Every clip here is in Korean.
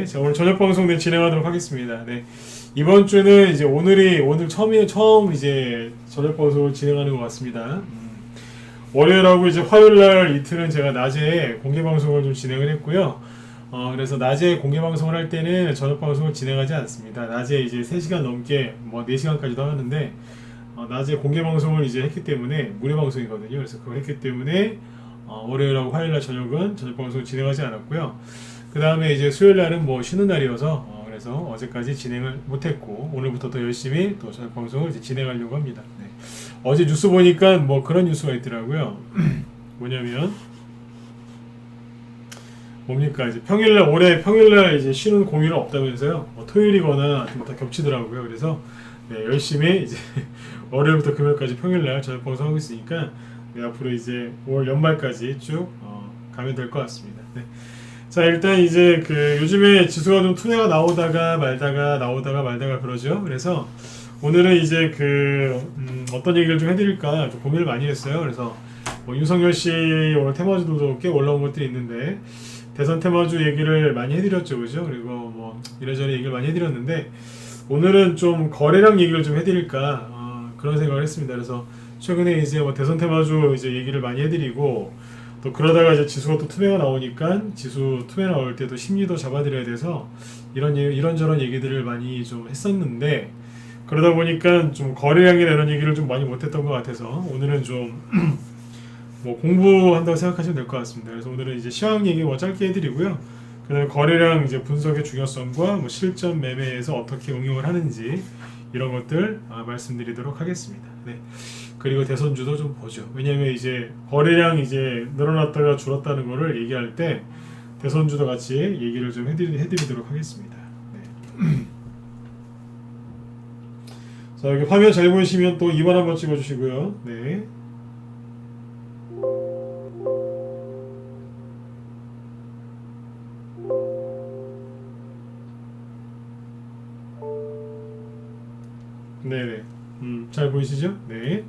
자, 오늘 저녁 방송 진행하도록 하겠습니다. 네. 이번 주는 이제 오늘 처음 이제 저녁 방송을 진행하는 것 같습니다. 월요일하고 이제 화요일 날 이틀은 제가 낮에 공개 방송을 좀 진행을 했고요. 그래서 낮에 공개 방송을 할 때는 저녁 방송을 진행하지 않습니다. 낮에 이제 3시간 넘게 뭐 4시간까지도 하는데 낮에 공개 방송을 이제 했기 때문에 무료 방송이거든요. 그래서 그걸 했기 때문에 월요일하고 화요일 날 저녁은 저녁 방송을 진행하지 않았고요. 그 다음에 이제 수요일 날은 뭐 쉬는 날이어서 그래서 어제까지 진행을 못했고 오늘부터 더 열심히 또 저녁 방송을 이제 진행하려고 합니다. 네. 어제 뉴스 보니까 뭐 그런 뉴스가 있더라고요. 뭐냐면 뭡니까 이제 올해 평일날 이제 쉬는 공휴일은 없다면서요. 뭐 토요일이거나 좀 다 겹치더라고요. 그래서 네, 열심히 이제 월요일부터 금요일까지 평일날 저녁 방송하고 있으니까 네, 앞으로 이제 올 연말까지 쭉 가면 될 것 같습니다. 네. 자, 일단 이제 요즘에 지수가 좀 투매가 나오다가 말다가 그러죠. 그래서 오늘은 이제 어떤 얘기를 좀 해드릴까 좀 고민을 많이 했어요. 그래서 뭐 윤석열 씨 오늘 테마주들도 꽤 올라온 것들이 있는데 대선 테마주 얘기를 많이 해드렸죠, 그죠? 그리고 뭐 이래저래 얘기를 많이 해드렸는데 오늘은 좀 거래량 얘기를 좀 해드릴까 그런 생각을 했습니다. 그래서 최근에 이제 뭐 대선 테마주 이제 얘기를 많이 해드리고 또 그러다가 이제 지수가 또 투매가 나오니까 지수 투매 나올 때도 심리도 잡아드려야 돼서 이런저런 얘기들을 많이 좀 했었는데 그러다 보니까 좀 거래량이나 이런 얘기를 좀 많이 못했던 것 같아서 오늘은 좀 뭐 공부한다고 생각하시면 될 것 같습니다. 그래서 오늘은 이제 시황 얘기 뭐 짧게 해드리고요. 그다음에 거래량 이제 분석의 중요성과 뭐 실전 매매에서 어떻게 응용을 하는지 이런 것들 말씀드리도록 하겠습니다. 네. 그리고 대선주도 좀 보죠. 왜냐면 이제 거래량 이제 늘어났다가 줄었다는 거를 얘기할 때 대선주도 같이 얘기를 좀 해드리도록 하겠습니다. 네. 자, 여기 화면 잘 보이시면 또 2번 한번 찍어주시고요. 네. 네네. 잘 보이시죠? 네.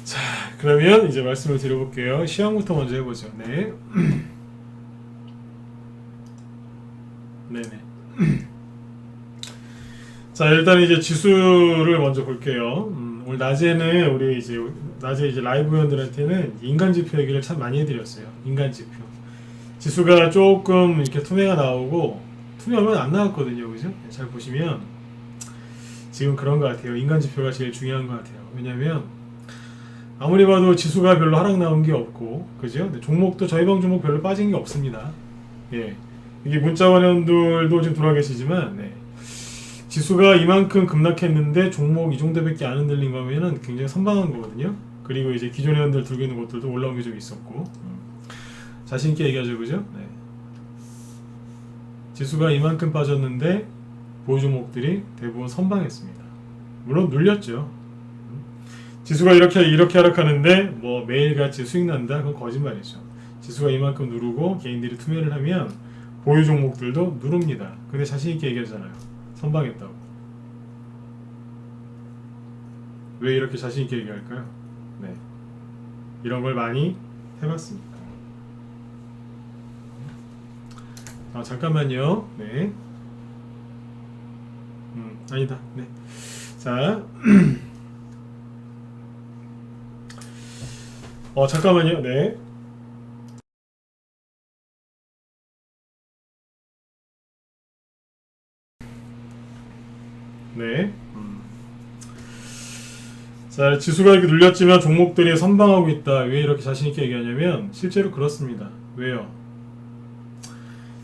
자, 그러면 이제 말씀을 드려볼게요. 시황부터 먼저 해보죠. 네. 네네. 자, 일단 이제 지수를 먼저 볼게요. 오늘 낮에는 낮에 이제 라이브 회원들한테는 인간 지표 얘기를 참 많이 해드렸어요. 인간 지표. 지수가 조금 이렇게 투매가 나오고 투매 얼마 안 나왔거든요, 그죠? 잘 보시면 지금 그런 것 같아요. 인간 지표가 제일 중요한 것 같아요. 왜냐면 아무리 봐도 지수가 별로 하락 나온 게 없고, 그죠? 종목도 저희 방 종목 별로 빠진 게 없습니다. 예, 이게 문자원 회원들도 지금 돌아 계시지만, 네. 지수가 이만큼 급락했는데 종목 이 정도밖에 안 흔들린 거면은 굉장히 선방한 거거든요. 그리고 이제 기존 회원들 들고 있는 것들도 올라온 게 좀 있었고, 자신 있게 얘기하죠, 그죠? 네. 지수가 이만큼 빠졌는데 보유 종목들이 대부분 선방했습니다. 물론 눌렸죠. 지수가 이렇게 하락하는데 뭐 매일같이 수익 난다? 그건 거짓말이죠. 지수가 이만큼 누르고 개인들이 투매를 하면 보유 종목들도 누릅니다. 근데 자신 있게 얘기하잖아요. 선방했다고. 왜 이렇게 자신 있게 얘기할까요? 네. 이런 걸 많이 해봤습니다. 잠깐만요. 네. 아니다. 네. 자. 잠깐만요. 네. 네. 자, 지수가 이렇게 눌렸지만 종목들이 선방하고 있다. 왜 이렇게 자신있게 얘기하냐면 실제로 그렇습니다. 왜요?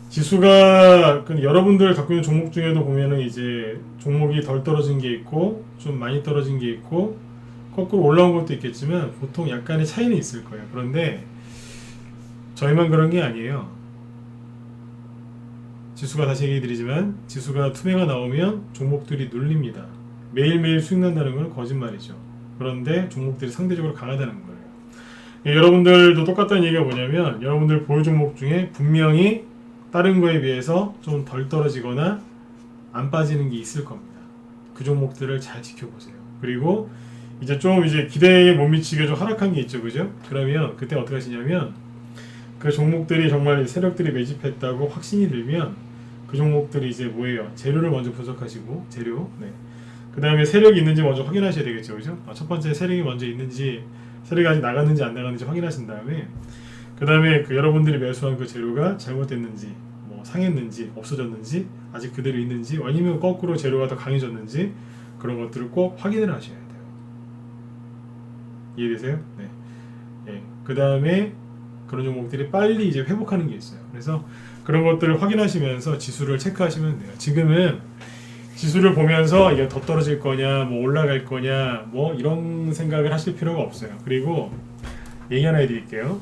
지수가 여러분들 갖고 있는 종목 중에도 보면은 이제 종목이 덜 떨어진 게 있고 좀 많이 떨어진 게 있고 거꾸로 올라온 것도 있겠지만 보통 약간의 차이는 있을 거예요. 그런데 저희만 그런 게 아니에요. 지수가 다시 얘기 드리지만 지수가 투매가 나오면 종목들이 눌립니다. 매일매일 수익 난다는 건 거짓말이죠. 그런데 종목들이 상대적으로 강하다는 거예요. 여러분들도 똑같다는 얘기가 뭐냐면 여러분들 보유 종목 중에 분명히 다른 거에 비해서 좀 덜 떨어지거나 안 빠지는 게 있을 겁니다. 그 종목들을 잘 지켜보세요. 그리고 이제 기대에 못 미치게 좀 하락한 게 있죠, 그죠? 그러면 그때 어떻게 하시냐면 그 종목들이 정말 세력들이 매집했다고 확신이 들면 그 종목들이 이제 뭐예요? 재료를 먼저 분석하시고 재료. 네. 그 다음에 세력이 있는지 먼저 확인하셔야 되겠죠, 그죠? 첫 번째 세력이 먼저 있는지 세력이 아직 나갔는지 안 나갔는지 확인하신 다음에 그 다음에 그 여러분들이 매수한 그 재료가 잘못됐는지 뭐 상했는지 없어졌는지 아직 그대로 있는지 아니면 거꾸로 재료가 더 강해졌는지 그런 것들을 꼭 확인을 하셔야 돼요. 이해되세요? 네. 예. 그 다음에 그런 종목들이 빨리 이제 회복하는 게 있어요. 그래서 그런 것들을 확인하시면서 지수를 체크하시면 돼요. 지금은 지수를 보면서 이게 더 떨어질 거냐, 뭐 올라갈 거냐, 뭐 이런 생각을 하실 필요가 없어요. 그리고 얘기 하나 해드릴게요.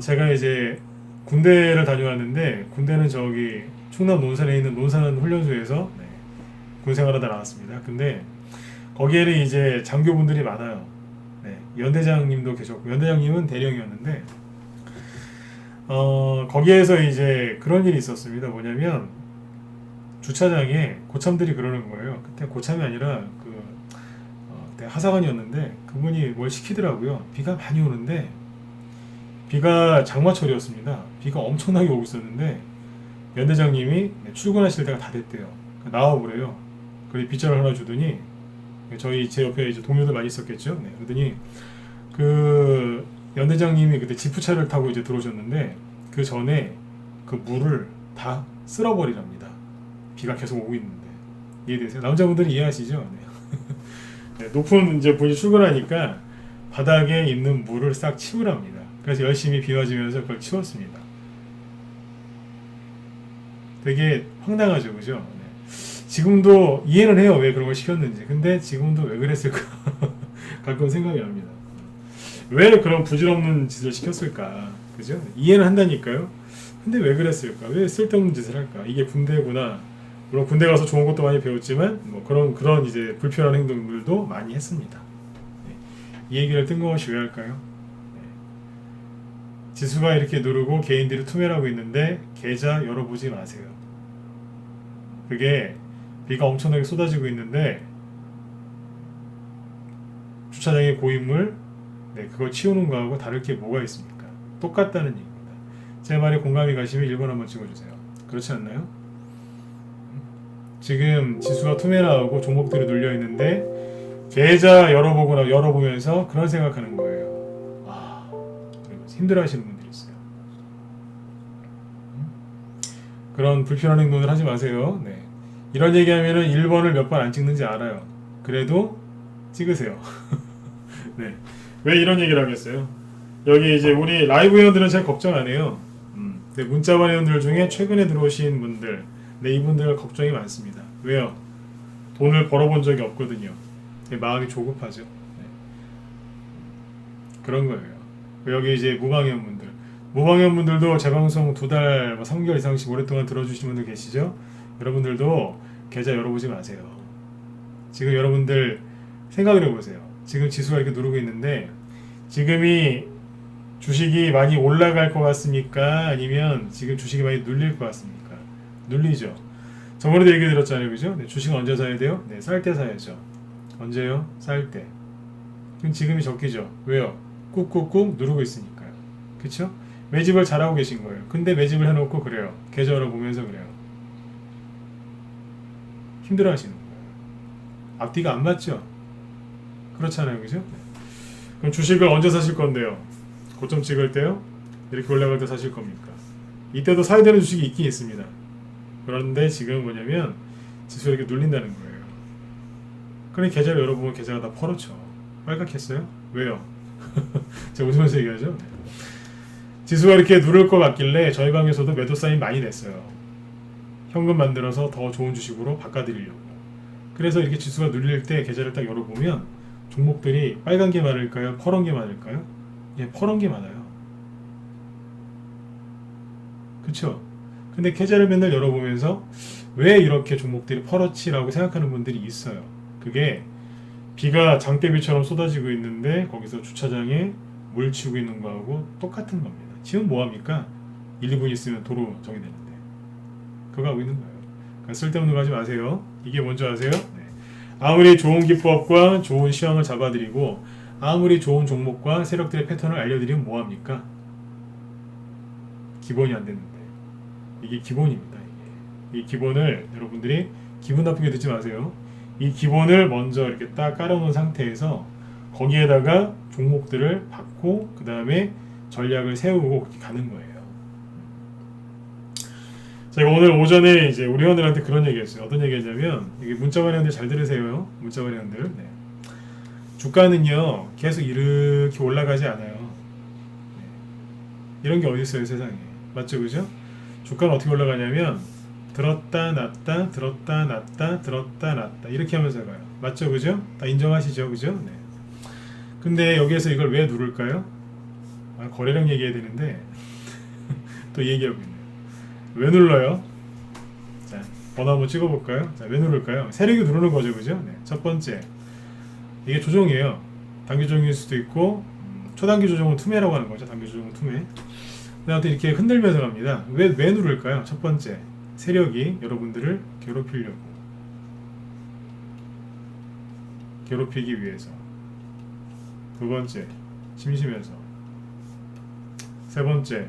제가 이제 군대를 다녀왔는데 군대는 저기 충남 논산에 있는 논산 훈련소에서 네, 군생활하다 나왔습니다. 근데 거기에는 이제 장교분들이 많아요. 네, 연대장님도 계셨고 연대장님은 대령이었는데 거기에서 이제 그런 일이 있었습니다. 뭐냐면 주차장에 고참들이 그러는 거예요. 그때 고참이 아니라 그때 하사관이었는데 그분이 뭘 시키더라고요. 비가 많이 오는데 비가 장마철이었습니다. 비가 엄청나게 오고 있었는데 연대장님이 출근하실 때가 다 됐대요. 나와보래요. 그래 빗자루 하나 주더니 제 옆에 이제 동료들 많이 있었겠죠. 네, 그러더니 그 연대장님이 그때 지프차를 타고 이제 들어오셨는데 그 전에 그 물을 다 쓸어버리랍니다. 비가 계속 오고 있는데 이해되세요? 남자분들이 이해하시죠? 네. 네, 높은 이제 분이 출근하니까 바닥에 있는 물을 싹 치우랍니다. 그래서 열심히 비 맞으면서 그걸 치웠습니다. 되게 황당하죠, 그죠? 네. 지금도 이해는 해요, 왜 그런 걸 시켰는지. 근데 지금도 왜 그랬을까? 가끔 생각이 납니다. 왜 그런 부질없는 짓을 시켰을까? 그죠? 이해는 한다니까요. 근데 왜 그랬을까? 왜 쓸데없는 짓을 할까? 이게 군대구나. 물론 군대 가서 좋은 것도 많이 배웠지만 뭐 그런 이제 불필요한 행동들도 많이 했습니다. 네. 이 얘기를 뜬금없이 왜 할까요? 네. 지수가 이렇게 누르고 개인들이 투매하고 있는데 계좌 열어보지 마세요. 그게 비가 엄청나게 쏟아지고 있는데 주차장에 고인물 네, 그걸 치우는 거하고 다를 게 뭐가 있습니까? 똑같다는 얘기입니다. 제 말에 공감이 가시면 1번 한번 찍어주세요. 그렇지 않나요? 지금 지수가 투매나오고 종목들이 눌려 있는데 계좌 열어보면서 그런 생각하는 거예요. 그리고 힘들어하시는 분들이 있어요. 그런 불필요한 행동을 하지 마세요. 네. 이런 얘기하면은 1번을 몇 번 안 찍는지 알아요. 그래도 찍으세요. 네. 왜 이런 얘기를 하겠어요? 여기 이제 우리 라이브 회원들은 잘 걱정 안 해요. 근데 문자반 회원들 중에 최근에 들어오신 분들, 네, 이분들 걱정이 많습니다. 왜요? 돈을 벌어본 적이 없거든요. 마음이 조급하죠. 네. 그런 거예요. 여기 이제 무방회원분들도 제 방송 2달, 3개월 이상씩 오랫동안 들어주신 분들 계시죠? 여러분들도 계좌 열어보지 마세요. 지금 여러분들 생각을 해보세요. 지금 지수가 이렇게 누르고 있는데 지금이 주식이 많이 올라갈 것 같습니까? 아니면 지금 주식이 많이 눌릴 것 같습니까? 눌리죠. 저번에도 얘기 드렸잖아요, 그죠? 네, 주식은 언제 사야 돼요? 네, 쌀 때 사야죠. 언제요? 쌀 때. 그럼 지금이 적기죠. 왜요? 꾹꾹꾹 누르고 있으니까요. 그쵸? 매집을 잘하고 계신 거예요. 근데 매집을 해놓고 그래요. 계좌 열어보면서 그래요. 힘들어 하시는 거예요. 앞뒤가 안 맞죠? 그렇잖아요, 그죠? 네. 그럼 주식을 언제 사실 건데요? 고점 찍을 때요? 이렇게 올라갈 때 사실 겁니까? 이때도 사야 되는 주식이 있긴 있습니다. 그런데 지금 뭐냐면 지수가 이렇게 눌린다는 거예요. 그럼 계좌를 열어보면 계좌가 다 퍼렇죠. 빨갛겠어요? 왜요? 제가 웃으면서 얘기하죠. 지수가 이렇게 누를 것 같길래 저희 방에서도 매도 사인 많이 냈어요. 현금 만들어서 더 좋은 주식으로 바꿔드리려고. 그래서 이렇게 지수가 눌릴 때 계좌를 딱 열어보면 종목들이 빨간 게 많을까요? 퍼런 게 많을까요? 예, 퍼런 게 많아요. 그쵸? 근데 계좌를 맨날 열어보면서 왜 이렇게 종목들이 퍼렇지라고 생각하는 분들이 있어요. 그게 비가 장대비처럼 쏟아지고 있는데 거기서 주차장에 물 치우고 있는 거하고 똑같은 겁니다. 지금 뭐합니까? 1, 2분 있으면 도로 정리되는데 그거 하고 있는 거예요. 그러니까 쓸데없는 거 하지 마세요. 이게 뭔지 아세요? 네. 아무리 좋은 기법과 좋은 시황을 잡아드리고 아무리 좋은 종목과 세력들의 패턴을 알려드리면 뭐합니까? 기본이 안 되는데. 이게 기본입니다. 이 기본을 여러분들이 기분 나쁘게 듣지 마세요. 이 기본을 먼저 이렇게 딱 깔아놓은 상태에서 거기에다가 종목들을 받고 그 다음에 전략을 세우고 그렇게 가는 거예요. 제가 오늘 오전에 이제 우리 회원들한테 그런 얘기했어요. 어떤 얘기했냐면, 이게 문자관 회원들 잘 들으세요. 문자관 회원들. 네. 주가는요 계속 이렇게 올라가지 않아요. 네. 이런 게 어디 있어요 세상에. 맞죠, 그죠? 주가는 어떻게 올라가냐면 들었다 놨다 들었다 놨다 들었다 놨다 이렇게 하면서 가요. 맞죠, 그죠? 다 인정하시죠, 그죠? 네. 근데 여기에서 이걸 왜 누를까요? 거래량 얘기해야 되는데 또 얘기하고 있네요. 왜 눌러요? 자, 번호 한번 찍어볼까요? 자, 왜 누를까요? 세력이 누르는 거죠, 그죠? 네. 첫 번째, 이게 조정이에요. 단기 조정일 수도 있고, 초단기 조정은 투매라고 하는 거죠. 단기 조정은 투매. 아무튼 이렇게 흔들면서 갑니다. 왜 누를까요? 첫 번째, 세력이 여러분들을 괴롭히기 위해서. 두 번째, 심심해서. 세 번째,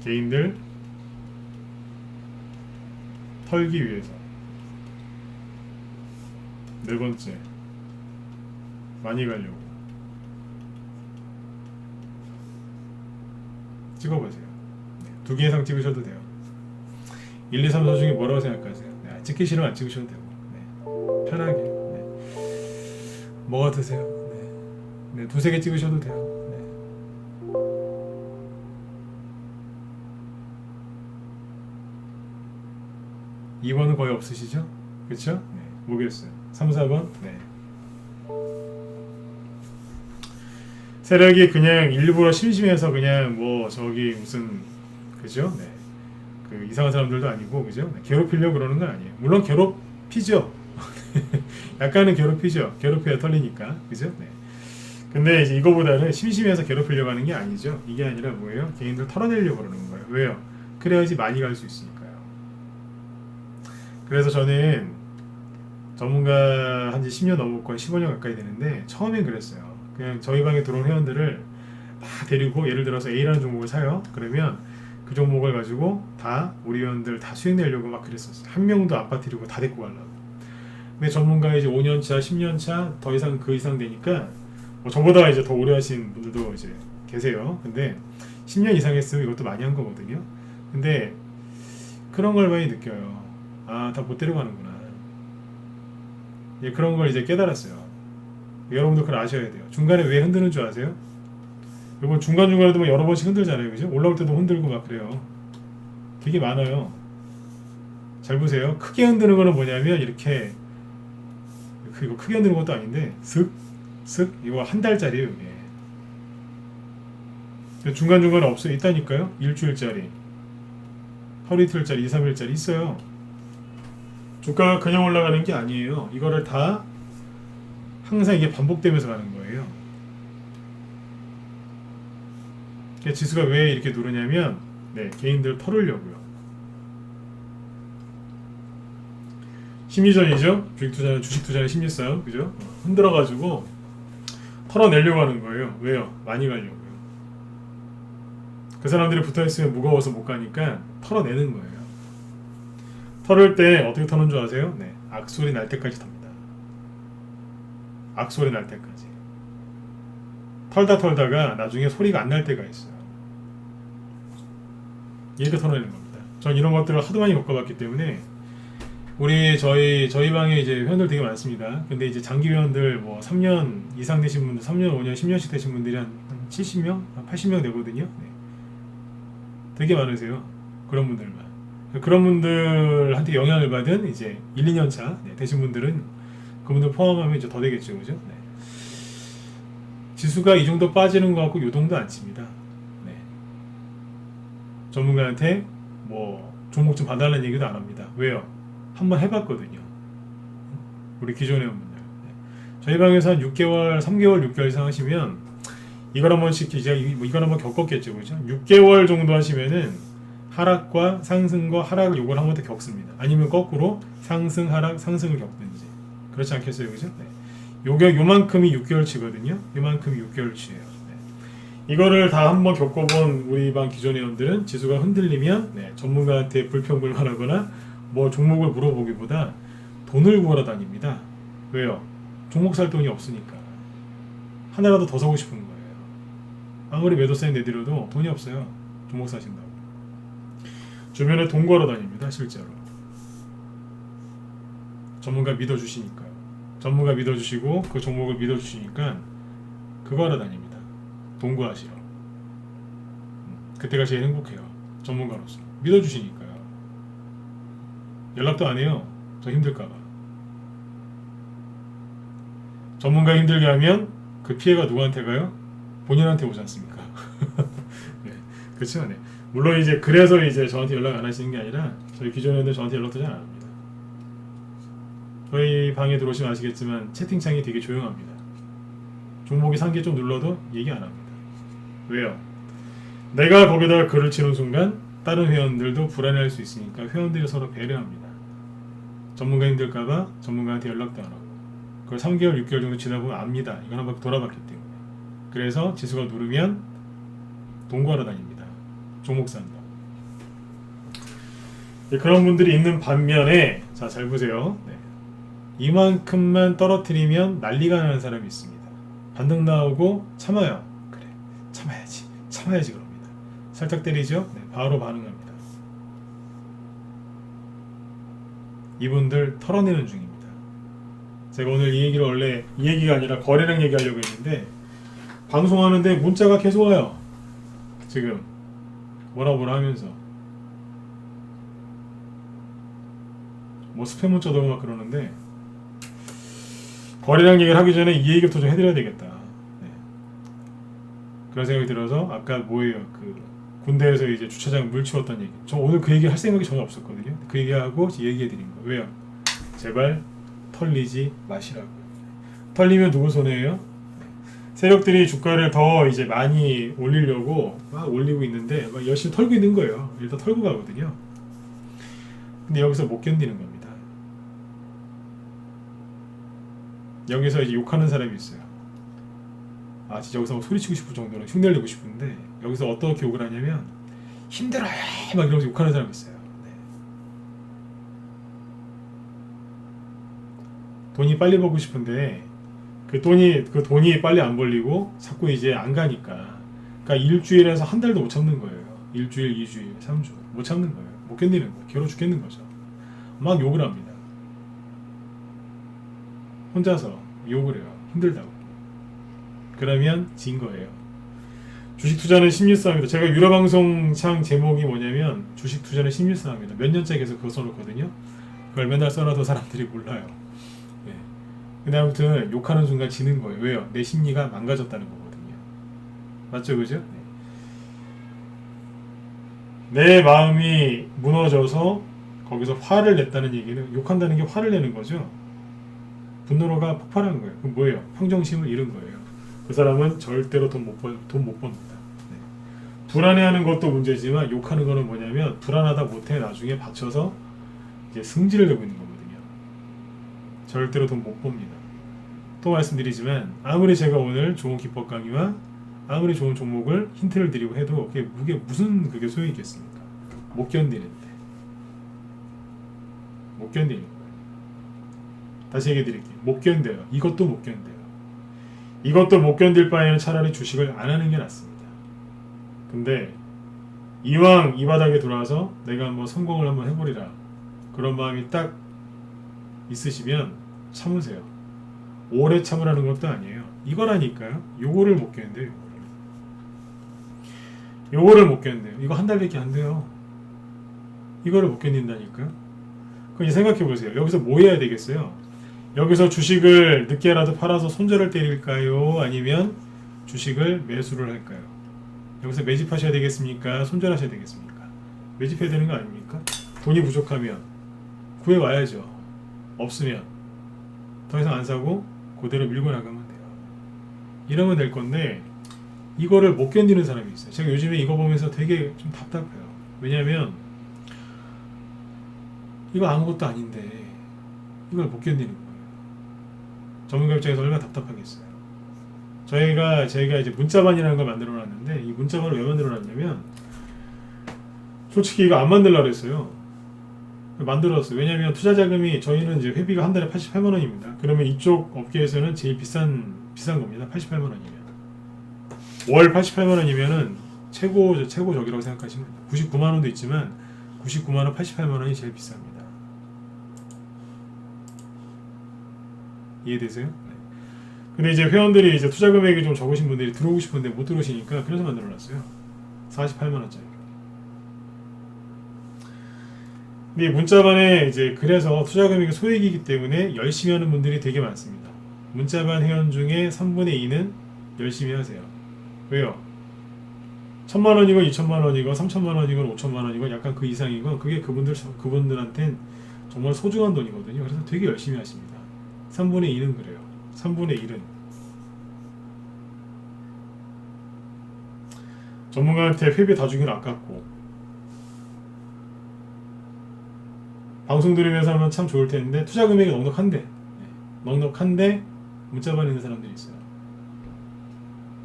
개인들 털기 위해서. 네 번째, 많이 가려고. 찍어보세요. 네, 2개 이상 찍으셔도 돼요. 1, 2, 3, 4 중에 뭐라고 생각하세요? 네, 찍기 싫으면 안 찍으셔도 되고. 네, 편하게. 네. 뭐 같으세요? 네, 2-3개 찍으셔도 돼요. 네. 2번은 거의 없으시죠? 그쵸? 네, 뭐겠어요? 3, 4번? 네. 세력이 그냥 일부러 심심해서 그냥 뭐 저기 무슨 그죠? 네. 그 이상한 사람들도 아니고 그죠? 네. 괴롭히려고 그러는 건 아니에요. 물론 괴롭히죠. 약간은 괴롭히죠. 괴롭혀야 털리니까 그죠? 네. 근데 이제 이거보다는 심심해서 괴롭히려고 하는 게 아니죠. 이게 아니라 뭐예요? 개인들 털어내려고 그러는 거예요. 왜요? 그래야지 많이 갈 수 있으니까요. 그래서 저는 전문가 한지 10년 넘었고 15년 가까이 되는데 처음엔 그랬어요. 그냥 저희 방에 들어온 회원들을 다 데리고 예를 들어서 A라는 종목을 사요. 그러면 그 종목을 가지고 다 우리 회원들 다 수익 내려고 막 그랬었어요. 한 명도 안 빠뜨리고 다 데리고 가려고. 근데 전문가 이제 5년차, 10년차 더 이상 그 이상 되니까 뭐 저보다 이제 더 오래 하신 분들도 이제 계세요. 근데 10년 이상 했으면 이것도 많이 한 거거든요. 근데 그런 걸 많이 느껴요. 아, 다 못 데려가는구나. 예, 그런 걸 이제 깨달았어요. 여러분도 그걸 아셔야 돼요. 중간에 왜 흔드는 줄 아세요? 이건 중간중간에도 뭐 여러 번씩 흔들잖아요. 그죠? 올라올 때도 흔들고 막 그래요. 되게 많아요. 잘 보세요. 크게 흔드는 거는 뭐냐면 이렇게 이거 크게 흔드는 것도 아닌데 슥 이거 한 달짜리예요. 이게. 중간중간에 없어요. 있다니까요. 일주일짜리, 하루 이틀짜리, 2, 3일짜리 있어요. 주가가 그냥 올라가는 게 아니에요. 이거를 다 항상 이게 반복되면서 가는 거예요. 지수가 왜 이렇게 누르냐면 개인들 털으려고요. 심리전이죠. 주식 투자는 심리싸움, 그죠? 흔들어가지고 털어내려고 하는 거예요. 왜요? 많이 가려고요. 그 사람들이 붙어있으면 무거워서 못 가니까 털어내는 거예요. 털을 때 어떻게 터는 줄 아세요? 네, 악소리 날 때까지 텁니다. 악소리 날 때까지. 털다가 나중에 소리가 안 날 때가 있어요. 이렇게 털어내는 겁니다. 전 이런 것들을 하도 많이 겪어봤기 때문에 저희 방에 이제 회원들 되게 많습니다. 근데 이제 장기 회원들 뭐 3년 이상 되신 분들, 3년, 5년, 10년씩 되신 분들이 한 70명, 한 80명 되거든요. 네. 되게 많으세요. 그런 분들만. 그런 분들한테 영향을 받은 이제 1, 2년 차 되신 분들은 그분들 포함하면 이제 더 되겠죠, 그죠? 네. 지수가 이 정도 빠지는 것 같고 요동도 안 칩니다. 네. 전문가한테 뭐 종목 좀 봐달라는 얘기도 안 합니다. 왜요? 한번 해봤거든요. 우리 기존 회원분들. 네. 저희 방에서 한 6개월, 3개월, 6개월 이상 하시면 이걸 한 번씩 이걸 한번 겪었겠죠, 그죠? 6개월 정도 하시면은 하락과 상승과 하락을 요걸 한 번 더 겪습니다. 아니면 거꾸로 상승, 하락, 상승을 겪든지. 그렇지 않겠어요, 그죠? 네. 요만큼이 6개월치거든요. 요만큼이 6개월치예요. 네. 이거를 다 한번 겪어본 우리 반 기존 회원들은 지수가 흔들리면 네, 전문가한테 불평불만하거나 뭐 종목을 물어보기보다 돈을 구하러 다닙니다. 왜요? 종목 살 돈이 없으니까. 하나라도 더 사고 싶은 거예요. 아무리 매도 사인 내드려도 돈이 없어요. 종목 사신다고. 주변에 돈 구하러 다닙니다. 실제로. 전문가 믿어주시니까요. 전문가 믿어주시고 그 종목을 믿어주시니까 그거 하러 다닙니다. 돈 구하시러. 그때가 제일 행복해요. 전문가로서. 믿어주시니까요. 연락도 안 해요. 저 힘들까봐. 전문가 힘들게 하면 그 피해가 누구한테 가요? 본인한테 오지 않습니까? 네, 그렇죠. 네. 물론 이제 그래서 이제 저한테 연락 안 하시는 게 아니라 저희 기존 회원들 저한테 연락도 잘 안 합니다. 저희 방에 들어오시면 아시겠지만 채팅창이 되게 조용합니다. 종목이 산 게 좀 눌러도 얘기 안 합니다. 왜요? 내가 거기다가 글을 치는 순간 다른 회원들도 불안해할 수 있으니까 회원들이 서로 배려합니다. 전문가 힘들까봐 전문가한테 연락도 안 하고 그걸 3개월, 6개월 정도 지나 보면 압니다. 이건 한번 돌아봤기 때문에. 그래서 지수가 누르면 돈 구하러 다닙니다. 종목 산다. 그런 분들이 있는 반면에 자, 잘 보세요. 네. 이만큼만 떨어뜨리면 난리가 나는 사람이 있습니다. 반등 나오고 참아요. 그래, 참아야지 그럽니다. 살짝 때리죠? 네, 바로 반응합니다. 이분들 털어내는 중입니다. 제가 오늘 이 얘기를 원래 이 얘기가 아니라 거래량 얘기하려고 했는데 방송하는데 문자가 계속 와요. 지금 뭐라 하면서 뭐 스팸 문자도 오고 막 그러는데 거래량 얘기를 하기 전에 이 얘기부터 좀 해드려야 되겠다. 네. 그런 생각이 들어서 아까 뭐예요? 그 군대에서 이제 주차장 물 치웠던 얘기. 저 오늘 그 얘기 할 생각이 전혀 없었거든요. 그 얘기하고 얘기해드린 거. 왜요? 제발 털리지 마시라고요. 털리면 누구 손해예요? 세력들이 주가를 더 이제 많이 올리려고 막 올리고 있는데 막 열심히 털고 있는 거예요. 일단 털고 가거든요. 근데 여기서 못 견디는 겁니다. 여기서 이제 욕하는 사람이 있어요. 아 진짜 여기서 막 소리치고 싶을 정도로 흉내내고 싶은데 여기서 어떻게 욕을 하냐면 힘들어요 막 이러면서 욕하는 사람이 있어요. 네. 돈이 빨리 벌고 싶은데 그 돈이 빨리 안 벌리고 자꾸 이제 안 가니까 그러니까 일주일에서 한 달도 못 참는 거예요. 일주일, 2주일, 3주 못 참는 거예요. 못 견디는 거예요. 괴로워 죽겠는 거죠. 막 욕을 합니다. 혼자서 욕을 해요. 힘들다고. 그러면 진 거예요. 주식 투자는 심리 싸움이다. 제가 유료방송 창 제목이 뭐냐면 주식 투자는 심리 싸움이다. 몇 년째 계속 그거 써놓거든요. 그걸 맨날 써놔도 사람들이 몰라요. 네. 근데 아무튼 욕하는 순간 지는 거예요. 왜요? 내 심리가 망가졌다는 거거든요. 맞죠, 그죠? 네. 내 마음이 무너져서 거기서 화를 냈다는 얘기는 욕한다는 게 화를 내는 거죠. 분노가 폭발하는 거예요. 그럼 뭐예요? 평정심을 잃은 거예요. 그 사람은 절대로 돈 못 법니다. 네. 불안해하는 것도 문제지만 욕하는 거는 뭐냐면 불안하다 못해 나중에 받쳐서 이제 승질을 내고 있는 거거든요. 절대로 돈 못 법니다. 또 말씀드리지만 아무리 제가 오늘 좋은 기법 강의와 아무리 좋은 종목을 힌트를 드리고 해도 그게 무슨 그게 소용이 있겠습니까? 못 견디는데. 못 견디는 거예요. 다시 얘기해 드릴게요. 못 견뎌요. 이것도 못 견뎌요. 이것도 못 견딜 바에는 차라리 주식을 안 하는 게 낫습니다. 근데 이왕 이 바닥에 들어와서 내가 한번 성공을 한번 해보리라 그런 마음이 딱 있으시면 참으세요. 오래 참으라는 것도 아니에요. 이거라니까요. 요거를 못 견뎌요. 요거를 못 견뎌요. 이거 한 달밖에 안 돼요. 이거를 못 견딘다니까요. 그럼 이제 생각해 보세요. 여기서 뭐 해야 되겠어요? 여기서 주식을 늦게라도 팔아서 손절을 때릴까요? 아니면 주식을 매수를 할까요? 여기서 매집하셔야 되겠습니까? 손절하셔야 되겠습니까? 매집해야 되는 거 아닙니까? 돈이 부족하면 구해와야죠. 없으면 더 이상 안 사고 그대로 밀고 나가면 돼요. 이러면 될 건데 이거를 못 견디는 사람이 있어요. 제가 요즘에 이거 보면서 되게 좀 답답해요. 왜냐하면 이거 아무것도 아닌데 이걸 못 견디는 거예요. 전문가 입장에서 얼마나 답답하겠어요. 저희가 이제 문자반이라는 걸 만들어 놨는데, 이 문자반을 왜 만들어 놨냐면 솔직히 이거 안 만들려고 했어요. 만들었어요. 왜냐면 투자 자금이, 저희는 이제 회비가 한 달에 88만 원입니다. 그러면 이쪽 업계에서는 제일 비싼 겁니다. 88만 원이면. 월 88만 원이면은 최고적이라고 생각하시면 돼요. 99만 원도 있지만 99만 원, 88만 원이 제일 비쌉니다. 이해되세요? 네. 근데 이제 회원들이 이제 투자 금액이 좀 적으신 분들이 들어오고 싶은데 못 들어오시니까 그래서 만들어 놨어요. 48만 원짜리. 근데 문자반에 이제 그래서 투자 금액이 소액이기 때문에 열심히 하는 분들이 되게 많습니다. 문자반 회원 중에 3분의 2는 열심히 하세요. 왜요? 1,000만 원이건 2,000만 원이건 3,000만 원이건 5,000만 원이건 약간 그 이상이건 그게 그분들한텐 정말 소중한 돈이거든요. 그래서 되게 열심히 하십니다. 3분의 2는 그래요. 3분의 1은 전문가한테 회비 다 주기는 아깝고, 방송 들으면서 하면 참 좋을 텐데 투자 금액이 넉넉한데 문자반에 있는 사람들이 있어요.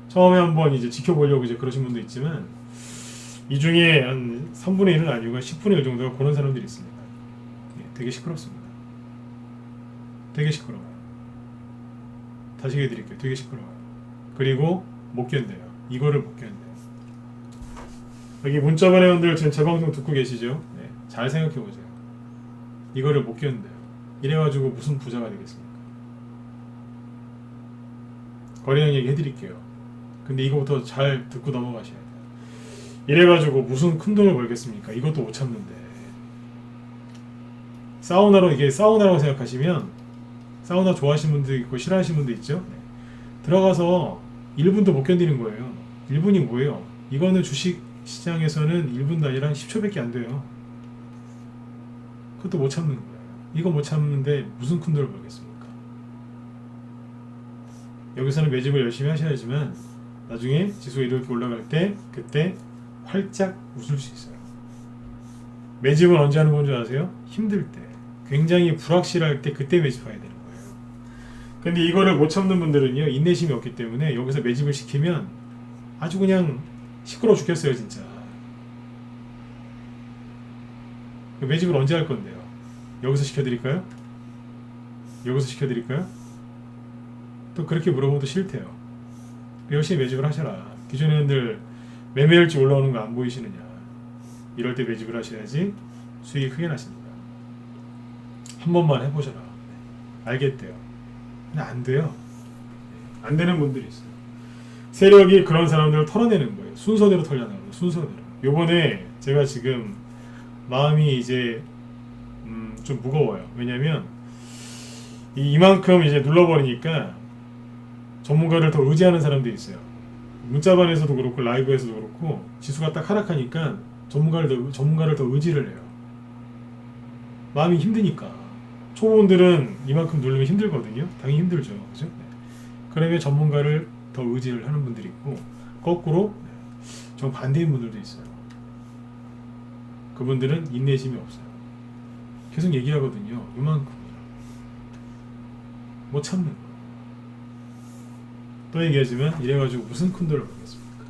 처음에 한번 이제 지켜보려고 이제 그러신 분도 있지만 이 중에 한 3분의 1은 아니고 10분의 1 정도가 그런 사람들이 있습니다. 되게 시끄럽습니다. 되게 시끄러워요. 다시 해드릴게요. 되게 시끄러워요. 그리고 못 견뎌요. 이거를 못 견뎌요. 여기 문자반 회원들 지금 제 방송 듣고 계시죠? 네, 잘 생각해보세요. 이거를 못 견뎌요. 이래가지고 무슨 부자가 되겠습니까? 거래량 얘기 해드릴게요. 근데 이거부터 잘 듣고 넘어가셔야 돼요. 이래가지고 무슨 큰 돈을 벌겠습니까? 이것도 못 참는데. 이게 사우나라고 생각하시면, 사우나 좋아하시는 분도 있고 싫어하시는 분도 있죠? 네. 들어가서 1분도 못 견디는 거예요. 1분이 뭐예요? 이거는 주식 시장에서는 1분도 아니라 10초밖에 안 돼요. 그것도 못 참는 거예요. 이거 못 참는데 무슨 큰 돈을 벌겠습니까? 여기서는 매집을 열심히 하셔야지만 나중에 지수가 이렇게 올라갈 때 그때 활짝 웃을 수 있어요. 매집은 언제 하는 건 줄 아세요? 힘들 때, 굉장히 불확실할 때, 그때 매집해야 되는 거예요. 근데 이거를 못 참는 분들은요, 인내심이 없기 때문에 여기서 매집을 시키면 아주 그냥 시끄러워 죽겠어요. 진짜. 매집을 언제 할 건데요? 여기서 시켜드릴까요? 여기서 시켜드릴까요? 또 그렇게 물어보도 싫대요. 열심히 매집을 하셔라. 기존회원들 매매일지 올라오는 거 안 보이시느냐. 이럴 때 매집을 하셔야지 수익이 크게 나십니다. 한 번만 해보셔라. 알겠대요. 근데 안 돼요. 안 되는 분들이 있어요. 세력이 그런 사람들을 털어내는 거예요. 순서대로 털려나가는 거예요. 순서대로. 요번에 제가 지금 마음이 이제 좀 무거워요. 왜냐면 이만큼 이제 눌러버리니까 전문가를 더 의지하는 사람들이 있어요. 문자반에서도 그렇고 라이브에서도 그렇고 지수가 딱 하락하니까 전문가를 더 의지를 해요. 마음이 힘드니까. 초보분들은 이만큼 누르면 힘들거든요. 당연히 힘들죠. 그죠? 그러면 전문가를 더 의지를 하는 분들이 있고, 거꾸로 정 반대인 분들도 있어요. 그분들은 인내심이 없어요. 계속 얘기하거든요. 이만큼이라. 못 참는 거예요. 또 얘기하지만 이래가지고 무슨 큰 돈을 벌겠습니까?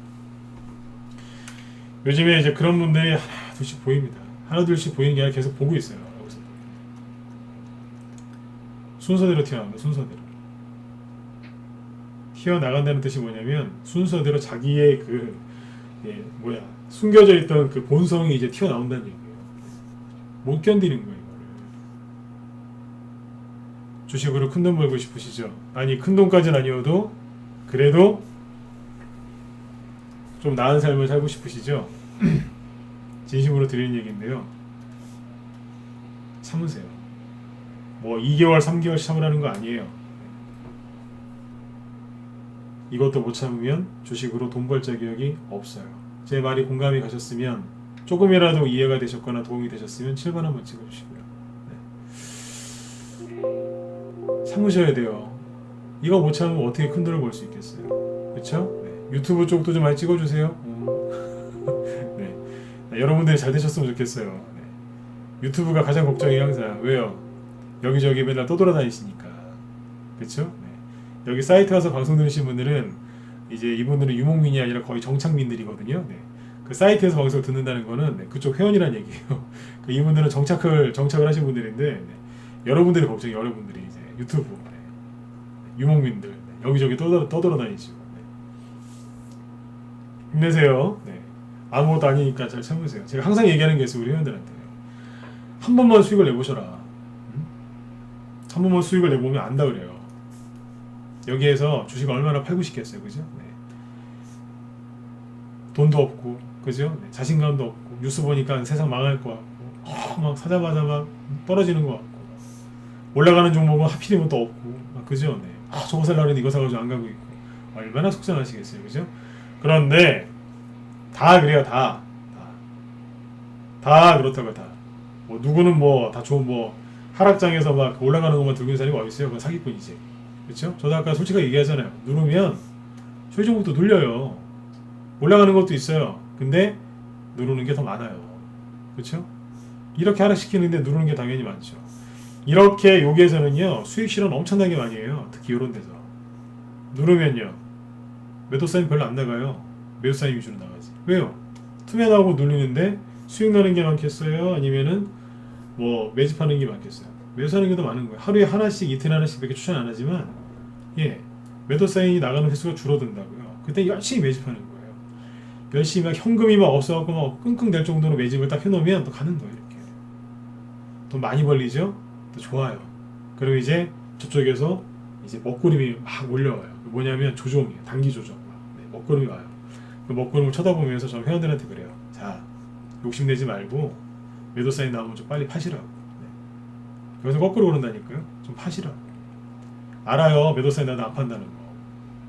요즘에 이제 그런 분들이 하나 둘씩 보입니다. 하나 둘씩 보이는 게 아니라 계속 보고 있어요. 여기서. 순서대로 튀어나옵니다. 순서대로. 튀어나간다는 뜻이 뭐냐면 순서대로 자기의 숨겨져 있던 그 본성이 이제 튀어나온다는 얘기예요. 못 견디는 거예요. 이거를. 주식으로 큰 돈 벌고 싶으시죠? 아니, 큰 돈까지는 아니어도 그래도 좀 나은 삶을 살고 싶으시죠? 진심으로 드리는 얘기인데요. 참으세요. 뭐 2개월, 3개월 참으라는 거 아니에요. 이것도 못 참으면 주식으로 돈 벌 자격이 없어요. 제 말이 공감이 가셨으면, 조금이라도 이해가 되셨거나 도움이 되셨으면 7번 한번 찍어주시고요. 네. 참으셔야 돼요. 이거 못 참으면 어떻게 큰 돈을 벌 수 있겠어요? 그쵸? 네. 유튜브 쪽도 좀 많이 찍어주세요. 네. 여러분들이 잘 되셨으면 좋겠어요. 네. 유튜브가 가장 걱정이 항상 왜요? 여기저기 맨날 떠돌아다니시니까. 그렇죠? 네. 여기 사이트 가서 방송 들으신 분들은 이제 이분들은 유목민이 아니라 거의 정착민들이거든요. 네. 그 사이트에서 방송을 듣는다는 거는 네, 그쪽 회원이란 얘기예요. 그 이분들은 정착을 하신 분들인데 네. 여러분들이 걱정이 여러분들이 이제 유튜브 네. 유목민들 네. 여기저기 떠돌아다니시고 네. 힘내세요. 네. 아무것도 아니니까 잘 참으세요. 제가 항상 얘기하는 게 있어요. 우리 회원들한테 한 번만 수익을 내보셔라. 응? 한 번만 수익을 내보면 안다 그래요. 여기에서 주식 얼마나 팔고 싶겠어요. 그죠? 네. 돈도 없고 그죠? 네. 자신감도 없고 뉴스 보니까 세상 망할 것 같고 막 사자마자 막 떨어지는 것 같고 올라가는 종목은 하필이면 또 없고 그죠? 네. 저거 살라는 이거 사가지고 안 가고 있고 얼마나 속상하시겠어요. 그죠? 그런데 다 그래요. 다 그렇다고 다. 뭐 누구는 뭐 다 좋은 뭐 하락장에서 막 올라가는 것만 들고 있는 사람이 어디 있어요? 그건 사기꾼이지. 그렇죠? 저도 아까 솔직하게 얘기하잖아요. 누르면 소유종목도 눌려요. 올라가는 것도 있어요. 근데 누르는 게 더 많아요. 그렇죠? 이렇게 하락시키는데 누르는 게 당연히 많죠. 이렇게 여기에서는요 수익 실현 엄청나게 많이 해요. 특히 이런 데서 누르면요 매도 사인 별로 안 나가요. 매도 사인 위주로 나가지. 왜요? 투매 나오고 눌리는데 수익 나는 게 많겠어요? 아니면은 뭐 매집하는 게 많겠어요? 매수하는 게 더 많은 거예요. 하루에 하나씩 이틀 하나씩 그렇게 추천 안 하지만 예 매도 사인이 나가는 횟수가 줄어든다고요. 그때 열심히 매집하는 거예요. 열심히 막 현금이 막 없어갖고 막 끙끙 댈 정도로 매집을 딱 해놓으면 또 가는 거예요. 이렇게 돈 많이 벌리죠? 또 좋아요. 그리고 이제 저쪽에서 이제 먹구름이 막 올려와요. 뭐냐면 조종이에요. 단기 조정. 네, 먹구름이 와요. 그 먹구름을 쳐다보면서 저 회원들한테 그래요. 자, 욕심내지 말고 매도 사인 나오면 좀 빨리 파시라고. 네. 그래서 거꾸로 오른다니까요. 좀 파시라고. 알아요. 매도 사인 나도 안 판다는 거.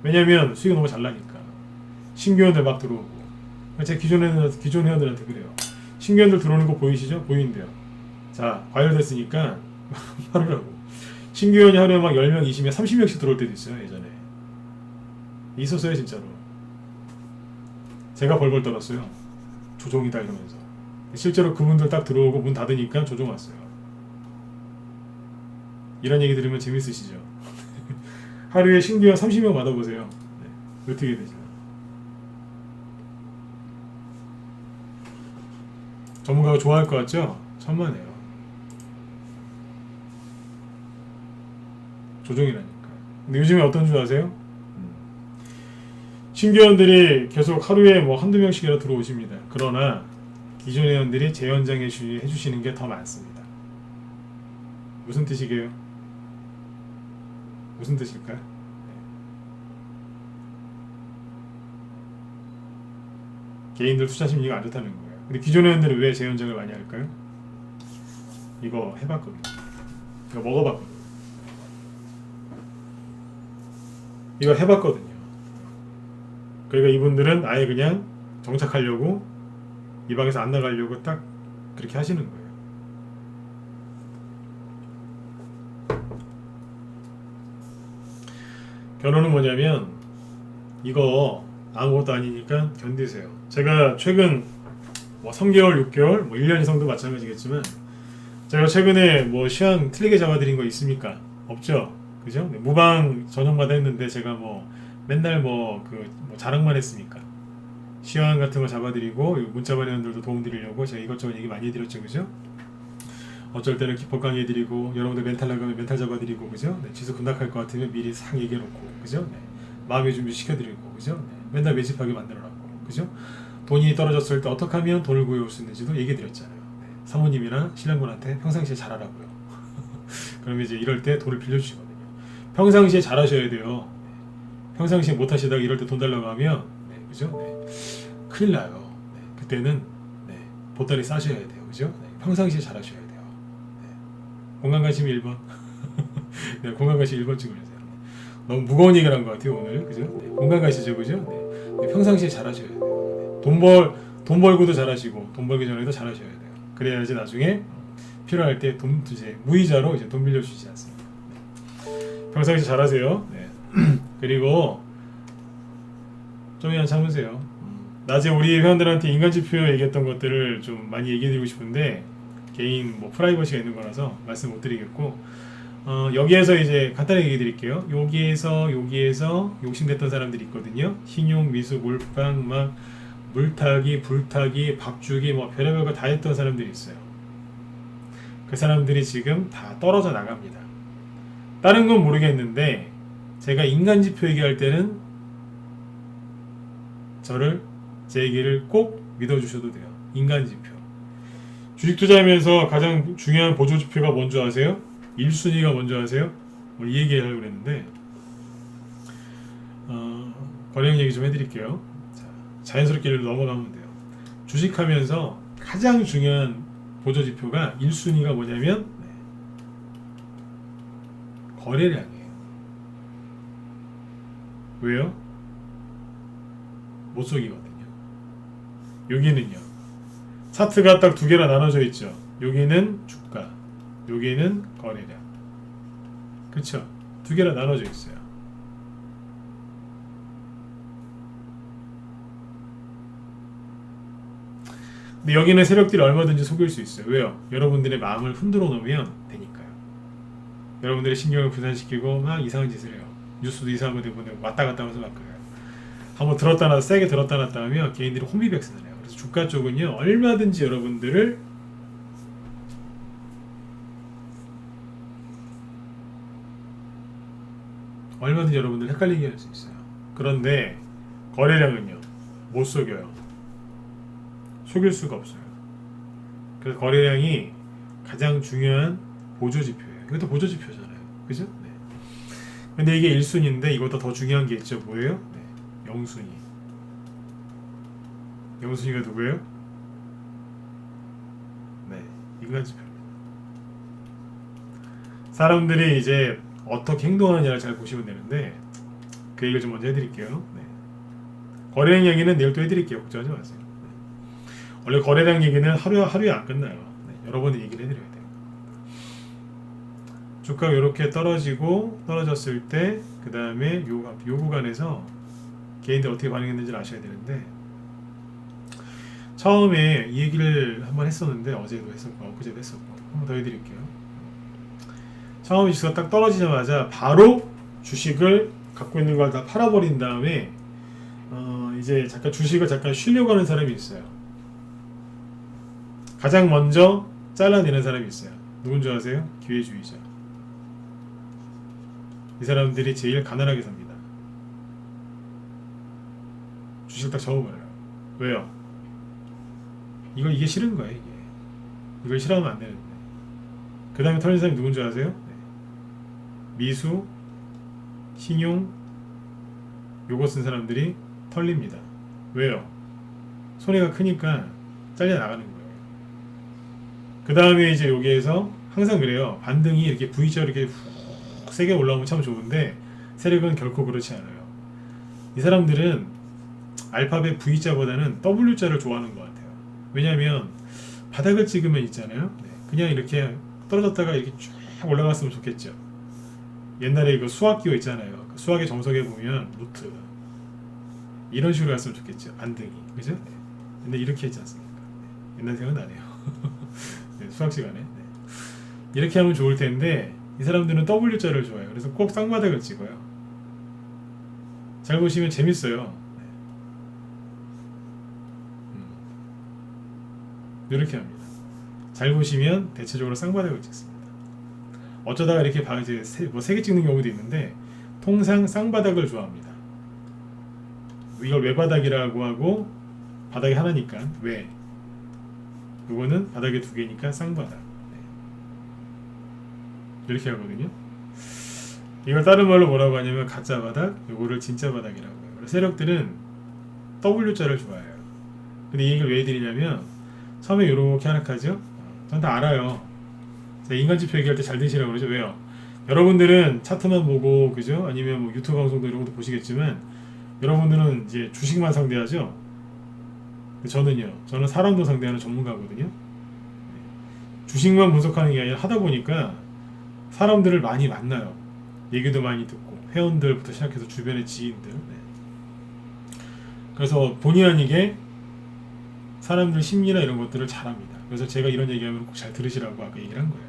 왜냐면 수익이 너무 잘 나니까. 신규 회원들 막 들어오고. 제가 기존 회원들한테 그래요. 신규 회원들 들어오는 거 보이시죠? 보이는데요. 자, 과열됐으니까 팔으라고. 신규 회원이 하루에 막 10명, 20명, 30명씩 들어올 때도 있어요. 예전에. 있었어요. 진짜로. 제가 벌벌 떨었어요. 조종이다 이러면서. 실제로 그분들 딱 들어오고 문 닫으니까 조종 왔어요. 이런 얘기 들으면 재밌으시죠? 하루에 신규 회원 30명 받아보세요. 네. 어떻게 되죠? 전문가가 좋아할 것 같죠? 천만에요. 조종이라니까. 근데 요즘에 어떤 줄 아세요? 신규 회원들이 계속 하루에 뭐 한두 명씩이라 들어오십니다. 그러나 기존 회원들이 재연장 해주시는 게 더 많습니다. 무슨 뜻이게요? 무슨 뜻일까요? 개인들 투자 심리가 안 좋다는 거예요. 근데 기존 회원들은 왜 재연장을 많이 할까요? 이거 해봤거든요. 이거 먹어봤거든요. 이걸 해봤거든요. 그러니까 이분들은 아예 그냥 정착하려고 이 방에서 안 나가려고 딱 그렇게 하시는 거예요. 결론은 뭐냐면 이거 아무것도 아니니까 견디세요. 제가 최근 뭐 3개월, 6개월, 뭐 1년 이상도 마찬가지겠지만 제가 최근에 뭐 시황 틀리게 잡아드린 거 있습니까? 없죠? 그죠? 네, 무방 전형마다 했는데 제가 뭐 맨날 뭐 자랑만 했으니까 시황 같은 거 잡아드리고 문자반 회원들도 도움 드리려고 제가 이것저것 얘기 많이 해드렸죠. 그죠? 어쩔 때는 기법 강의 해드리고 여러분들 멘탈 나가면 멘탈 잡아드리고 그죠? 네, 지수 급락할 것 같으면 미리 싹 얘기해놓고 그죠? 네, 마음의 준비 시켜드리고 그죠? 네, 맨날 매집하게 만들어놨고 그죠? 돈이 떨어졌을 때 어떻게 하면 돈을 구해올 수 있는지도 얘기해드렸잖아요. 네, 사모님이나 신랑분한테 평상시에 잘하라고요. 그러면 이제 이럴 때 돈을 빌려주시거든요. 평상시에 잘하셔야 돼요. 네, 평상시에 못하시다가 이럴 때 돈 달라고 하면 네, 그죠? 네, 큰일 나요. 네, 그때는 네, 보따리 싸셔야 돼요. 그죠? 네, 평상시에 잘하셔야 돼요. 네, 공간 관심 1번. 네, 공간 관심 1번 찍어주세요. 너무 무거운 얘기를 한 것 같아요 오늘. 그죠? 네, 공간 가시죠. 그죠? 네, 평상시에 잘하셔야 돼요. 네, 돈 벌고도 잘하시고 돈 벌기 전에도 잘하셔야 돼요. 그래야지 나중에 필요할 때 돈 이제 무이자로 이제 돈 빌려주시지 않습니다. 네. 평상시 잘하세요. 네. 그리고 좀이나 참으세요. 낮에 우리 회원들한테 인간 지표 얘기했던 것들을 좀 많이 얘기해드리고 싶은데 개인 뭐 프라이버시가 있는 거라서 말씀 못 드리겠고, 여기에서 이제 간단하게 얘기해 드릴게요. 여기에서 욕심냈던 사람들이 있거든요. 신용, 미수, 몰빵, 막 물타기, 불타기, 밥주기, 뭐 별의별 거 다 했던 사람들이 있어요. 그 사람들이 지금 다 떨어져 나갑니다. 다른 건 모르겠는데 제가 인간 지표 얘기할 때는 제 얘기를 꼭 믿어주셔도 돼요. 인간 지표. 주식 투자하면서 가장 중요한 보조 지표가 뭔지 아세요? 1순위가 뭔지 아세요? 이 얘기하려고 그랬는데 거래량 얘기 좀 해드릴게요. 자연스럽게 넘어가면 돼요. 주식하면서 가장 중요한 보조 지표가 1순위가 뭐냐면 거래량이에요. 왜요? 못 속이거든요. 여기는요. 차트가 딱 두 개나 나눠져 있죠. 여기는 주가, 여기는 거래량. 그쵸? 두 개나 나눠져 있어요. 근데 여기는 세력들이 얼마든지 속일 수 있어요. 왜요? 여러분들의 마음을 흔들어 놓으면 되니까요. 여러분들의 신경을 분산시키고 막 이상한 짓을 해요. 뉴스도 이상한 거 보내고 왔다 갔다 하면서 막 그래요. 한번 들었다 놨다 세게 들었다 놨다 하면 개인들이 혼비백산을 해요. 그래서 주가 쪽은요, 얼마든지 여러분들을 헷갈리게 할 수 있어요. 그런데 거래량은요, 못 속여요. 속일 수가 없어요. 그래서 거래량이 가장 중요한 보조 지표예요. 이것도 보조 지표잖아요. 그죠? 네. 근데 이게 1순위인데 이것보다 더 중요한 게 있죠. 뭐예요? 네. 0순위. 0순위가 누구예요? 네. 인간 지표입니다. 사람들이 이제 어떻게 행동하느냐를 잘 보시면 되는데 그 얘기를 좀 먼저 해드릴게요. 네. 거래량 얘기는 내일 또 해드릴게요. 걱정하지 마세요. 네. 원래 거래량 얘기는 하루에 안 끝나요. 네. 여러 번 얘기를 해드려야 돼요. 주가가 이렇게 떨어졌을 때 그 다음에 요 구간에서 개인들 어떻게 반응했는지를 아셔야 되는데, 처음에 이 얘기를 한번 했었는데 어제도 했었고 엊그제도 했었고 한번 더 해드릴게요. 처음에 주가가 딱 떨어지자마자 바로 주식을 갖고 있는 걸 다 팔아버린 다음에 이제 잠깐 주식을 잠깐 쉬려고 하는 사람이 있어요. 가장 먼저 잘라내는 사람이 있어요. 누군지 아세요? 기회주의자. 이 사람들이 제일 가난하게 삽니다. 주식 딱 접어버려요. 왜요? 이게 싫은 거예요. 이걸 싫어하면 안 되는데. 그 다음에 털린 사람이 누군지 아세요? 네. 미수, 신용, 요거 쓴 사람들이 털립니다. 왜요? 손해가 크니까 잘려 나가는 거예요. 그 다음에 이제 여기에서 항상 그래요. 반등이 이렇게 V자로 이렇게 훅 세게 올라오면 참 좋은데 세력은 결코 그렇지 않아요. 이 사람들은 알파벳 V자보다는 W자를 좋아하는 것 같아요. 왜냐하면 바닥을 찍으면 있잖아요. 네. 그냥 이렇게 떨어졌다가 이렇게 쭉 올라갔으면 좋겠죠. 옛날에 이거 수학 기호 있잖아요. 그 수학의 정석에 보면 루트 이런 식으로 갔으면 좋겠죠. 반등이, 그죠? 네. 근데 이렇게 했지 않습니까? 네. 옛날 생각은 안 해요. 네, 수학 시간에. 네. 이렇게 하면 좋을 텐데 이 사람들은 W자를 좋아해요. 그래서 꼭 쌍바닥을 찍어요. 잘 보시면 재밌어요. 네. 이렇게 합니다. 잘 보시면 대체적으로 쌍바닥을 찍습니다. 어쩌다가 이렇게 이제 세개 찍는 경우도 있는데 통상 쌍바닥을 좋아합니다. 이걸 외바닥이라고 하고 바닥이 하나니까 외, 이거는 바닥에 두 개니까 쌍바닥. 네. 이렇게 하거든요. 이걸 다른 말로 뭐라고 하냐면 가짜 바닥, 요거를 진짜 바닥이라고 해요. 세력들은 W자를 좋아해요. 근데 이 얘기를 왜 해드리냐면 처음에 이렇게 하락하죠. 전 다 알아요. 제가 인간지표 얘기할 때 잘 드시라고 그러죠. 왜요? 여러분들은 차트만 보고, 그죠? 아니면 뭐 유튜브 방송도 이런 것도 보시겠지만 여러분들은 이제 주식만 상대하죠. 저는 사람도 상대하는 전문가거든요. 주식만 분석하는 게 아니라 하다 보니까 사람들을 많이 만나요. 얘기도 많이 듣고 회원들부터 시작해서 주변의 지인들. 네. 그래서 본의 아니게 사람들 심리나 이런 것들을 잘 압니다. 그래서 제가 이런 얘기하면 꼭 잘 들으시라고 아까 얘기를 한 거예요.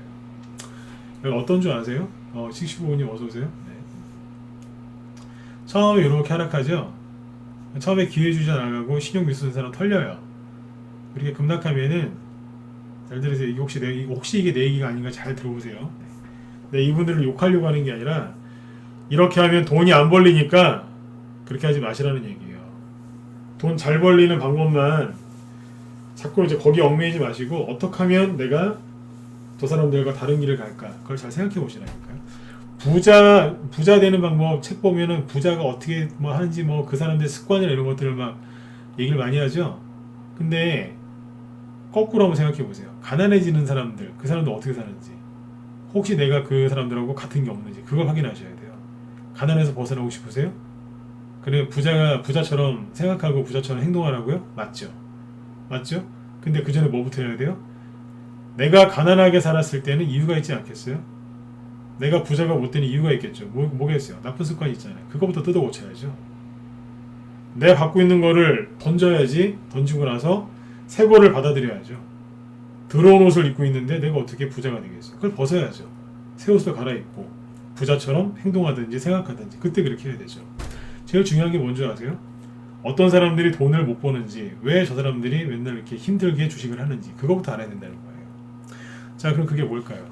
여기 어떤 줄 아세요? 65님 어서오세요. 네. 처음에 이렇게 하락하죠. 처음에 기회주자 나가고 신용미수는 사람 털려요. 그렇게 급락하면은 잘 들으세요. 이게 혹시 이게 내 얘기가 아닌가 잘 들어보세요. 네, 이분들을 욕하려고 하는 게 아니라 이렇게 하면 돈이 안 벌리니까 그렇게 하지 마시라는 얘기예요. 돈 잘 벌리는 방법만 자꾸 이제 거기 얽매이지 마시고 어떻게 하면 내가 저 사람들과 다른 길을 갈까? 그걸 잘 생각해 보시라니까요. 부자 되는 방법 책 보면은 부자가 어떻게 뭐 하는지 뭐 그 사람들의 습관이나 이런 것들을 막 얘기를 많이 하죠. 근데 거꾸로 한번 생각해 보세요. 가난해지는 사람들, 그 사람들 어떻게 사는지, 혹시 내가 그 사람들하고 같은 게 없는지 그걸 확인하셔야 돼요. 가난해서 벗어나고 싶으세요? 그래 부자가 부자처럼 생각하고 부자처럼 행동하라고요? 맞죠? 맞죠? 근데 그 전에 뭐부터 해야 돼요? 내가 가난하게 살았을 때는 이유가 있지 않겠어요? 내가 부자가 못 되는 이유가 있겠죠. 뭐겠어요? 나쁜 습관이 있잖아요. 그거부터 뜯어 고쳐야죠. 내가 갖고 있는 거를 던져야지. 던지고 나서 새 거를 받아들여야죠. 더러운 옷을 입고 있는데 내가 어떻게 부자가 되겠어요? 그걸 벗어야죠. 새 옷을 갈아입고 부자처럼 행동하든지 생각하든지 그때 그렇게 해야 되죠. 제일 중요한 게 뭔지 아세요? 어떤 사람들이 돈을 못 버는지, 왜 저 사람들이 맨날 이렇게 힘들게 주식을 하는지 그거부터 알아야 된다는 거예요. 자, 그럼 그게 뭘까요?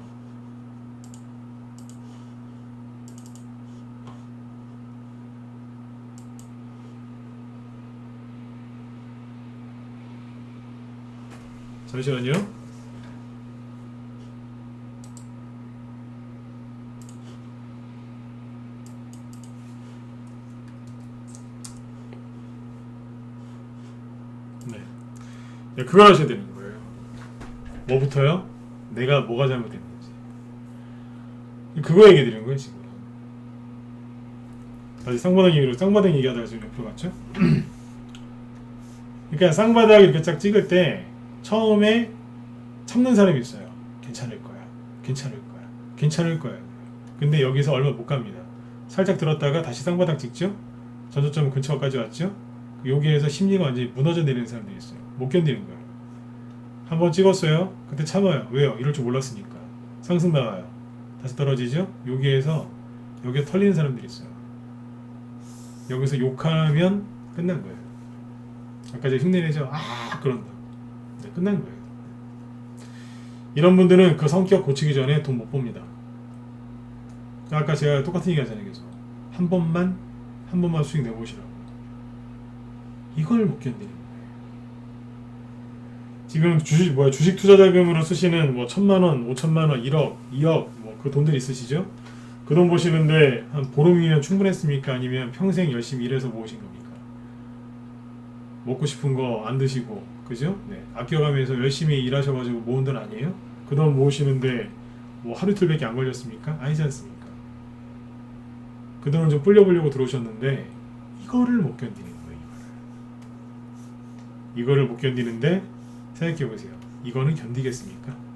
잠시만요. 네, 그걸 하셔야 되는 거예요. 뭐부터요? 내가 뭐가 잘못됐는지. 그거 얘기 드리는 거예요, 지금. 다시 쌍바닥 얘기로 쌍바닥 얘기하다가 지금 옆으로 갔죠? 그러니까 쌍바닥 이렇게 쫙 찍을 때 처음에 참는 사람이 있어요. 괜찮을 거야. 괜찮을 거야. 괜찮을 거야. 근데 여기서 얼마 못 갑니다. 살짝 들었다가 다시 쌍바닥 찍죠? 전저점 근처까지 왔죠? 여기에서 심리가 완전히 무너져 내리는 사람들이 있어요. 못 견디는 거예요. 한번 찍었어요. 그때 참아요. 왜요? 이럴 줄 몰랐으니까. 상승 나와요. 다시 떨어지죠? 여기에서 여기에 털리는 사람들이 있어요. 여기서 욕하면 끝난 거예요. 아까 제가 흉내내죠? 그런다. 네, 끝난 거예요. 이런 분들은 그 성격 고치기 전에 돈 못 봅니다. 아까 제가 똑같은 얘기 하잖아요. 계속 한 번만 수익 내보시라고. 이걸 못 견디는 거예요. 지금 주식 투자 자금으로 쓰시는 뭐 1,000만 원, 5천만 원, 1억, 2억 뭐 그 돈들 있으시죠? 그 돈 보시는데 한 보름이면 충분했습니까? 아니면 평생 열심히 일해서 모으신 겁니까? 먹고 싶은 거 안 드시고, 그죠? 네, 아껴가면서 열심히 일하셔가지고 모은 돈 아니에요? 그 돈 모으시는데 뭐 하루 이틀밖에 안 걸렸습니까? 아니지 않습니까? 그 돈을 좀 불려보려고 들어오셨는데 이거를 못 견디는 거예요. 이거를 못 견디는데 생각해보세요. 이거는 견디겠습니까?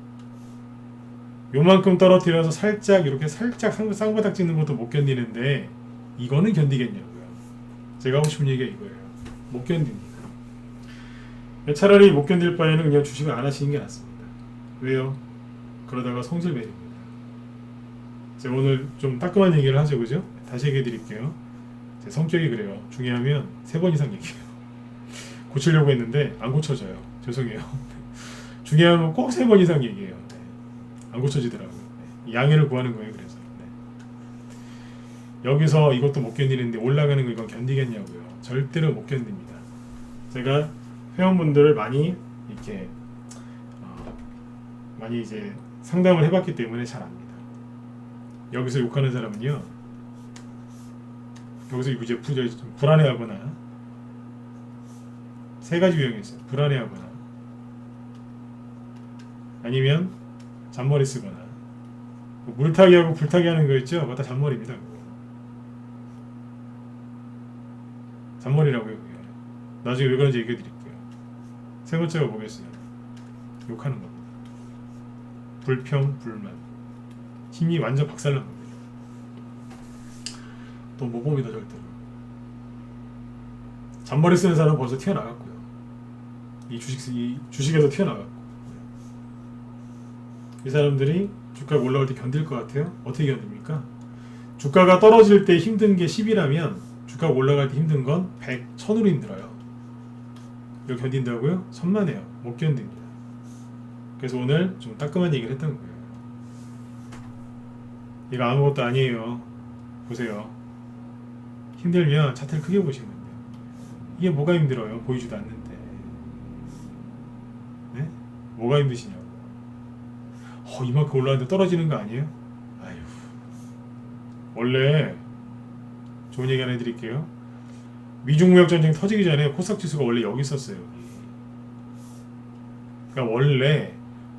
요만큼 떨어뜨려서 살짝 이렇게 살짝 쌍바닥 찍는 것도 못 견디는데 이거는 견디겠냐고요. 제가 하고 싶은 얘기가 이거예요. 못 견딥니다. 차라리 못 견딜 바에는 그냥 주식을 안 하시는 게 낫습니다. 왜요? 그러다가 성질 매립니다. 제가 오늘 좀 따끔한 얘기를 하죠, 그죠? 다시 얘기해 드릴게요. 제 성격이 그래요. 중요하면 3번 이상 얘기해요. 고치려고 했는데 안 고쳐져요. 죄송해요. 중요하면 꼭 3번 이상 얘기해요. 네. 안 고쳐지더라고요. 네. 양해를 구하는 거예요. 그래서 네. 여기서 이것도 못 견디는데 올라가는 거 이건 견디겠냐고요. 절대로 못 견딥니다. 제가 회원분들을 많이 이렇게 많이 이제 상담을 해봤기 때문에 잘 압니다. 여기서 욕하는 사람은요, 여기서 이제 불안해하거나 3가지 유형이 있어요. 불안해하거나 아니면 잔머리 쓰거나 물타기 하고 불타기 하는 거 있죠? 그거 다 잔머리입니다. 잔머리라고요. 나중에 왜 그런지 얘기해 드릴게요. 3번째가 뭐겠어요? 욕하는 겁니다. 불평, 불만. 힘이 완전 박살난 겁니다. 또 못 봅니다, 절대로. 잔머리 쓰는 사람은 벌써 튀어나갔고요. 이 주식에서 튀어나갔고, 이 사람들이 주가가 올라올 때 견딜 것 같아요? 어떻게 견딥니까? 주가가 떨어질 때 힘든 게 10이라면 주가가 올라갈 때 힘든 건 100, 1000으로 힘들어요. 이거 견딘다고요? 천만에요. 못 견딥니다. 그래서 오늘 좀 따끔한 얘기를 했던 거예요. 이거 아무것도 아니에요. 보세요. 힘들면 차트를 크게 보시면 돼요. 이게 뭐가 힘들어요? 보이지도 않는데. 네? 뭐가 힘드시냐고. 이만큼 올라왔는데 떨어지는 거 아니에요? 아휴. 원래 좋은 얘기 하나 해드릴게요. 미중무역 전쟁 터지기 전에 코스닥 지수가 원래 여기 있었어요. 여기. 그러니까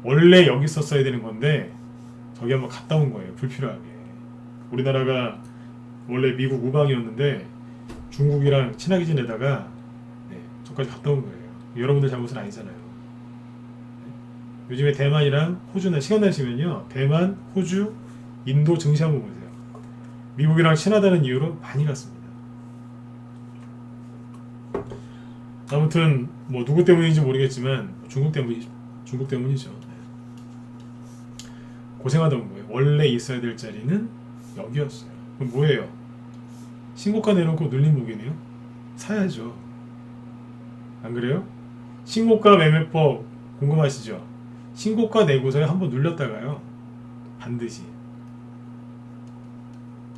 원래 여기 있었어야 되는 건데 저기 한번 갔다 온 거예요. 불필요하게. 우리나라가 원래 미국 우방이었는데 중국이랑 친하게 지내다가 저까지 갔다 온 거예요. 여러분들 잘못은 아니잖아요. 요즘에 대만이랑 호주는 시간 나시면요, 대만, 호주, 인도 증시 한번 보세요. 미국이랑 친하다는 이유로 많이 갔습니다. 아무튼 뭐 누구 때문인지 모르겠지만 중국 때문이죠. 고생하다 온 거예요. 원래 있어야 될 자리는 여기였어요. 그럼 뭐예요? 신고가 내놓고 눌린 무게네요. 사야죠. 안 그래요? 신고가 매매법 궁금하시죠? 신고가 내고서야 한번 눌렸다가요, 반드시,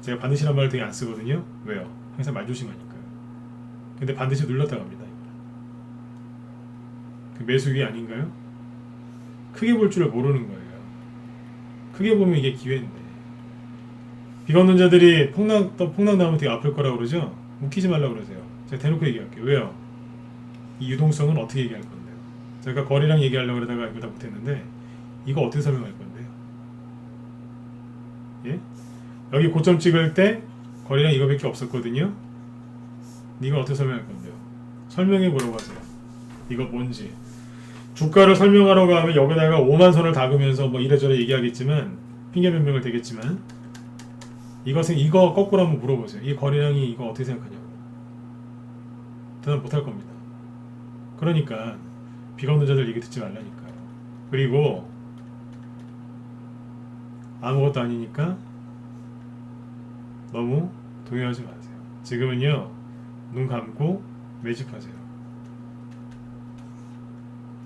제가 반드시란 말을 되게 안 쓰거든요. 왜요? 항상 말조심하니까요. 근데 반드시 눌렀다 갑니다. 그 매수기 아닌가요? 크게 볼 줄을 모르는 거예요. 크게 보면 이게 기회인데. 비건론 자들이 폭락 나오면 되게 아플 거라고 그러죠? 웃기지 말라고 그러세요. 제가 대놓고 얘기할게요. 왜요? 이 유동성은 어떻게 얘기할 건데요? 제가 거리랑 얘기하려고 그러다가 이거 다 못했는데, 이거 어떻게 설명할 건데요? 예? 여기 고점 찍을 때 거리랑 이거밖에 없었거든요. 이거 어떻게 설명할 건데요? 설명해 보라고 하세요. 이거 뭔지. 주가를 설명하러 가면 여기다가 5만 선을 닥으면서 뭐 이래저래 얘기하겠지만, 핑계 변명을 되겠지만, 이거 거꾸로 한번 물어보세요. 이 거리량이 이거 어떻게 생각하냐고. 대답 못할 겁니다. 그러니까 비건론자들 얘기 듣지 말라니까요. 그리고 아무것도 아니니까 너무 동요하지 마세요. 지금은요, 눈 감고 매집하세요.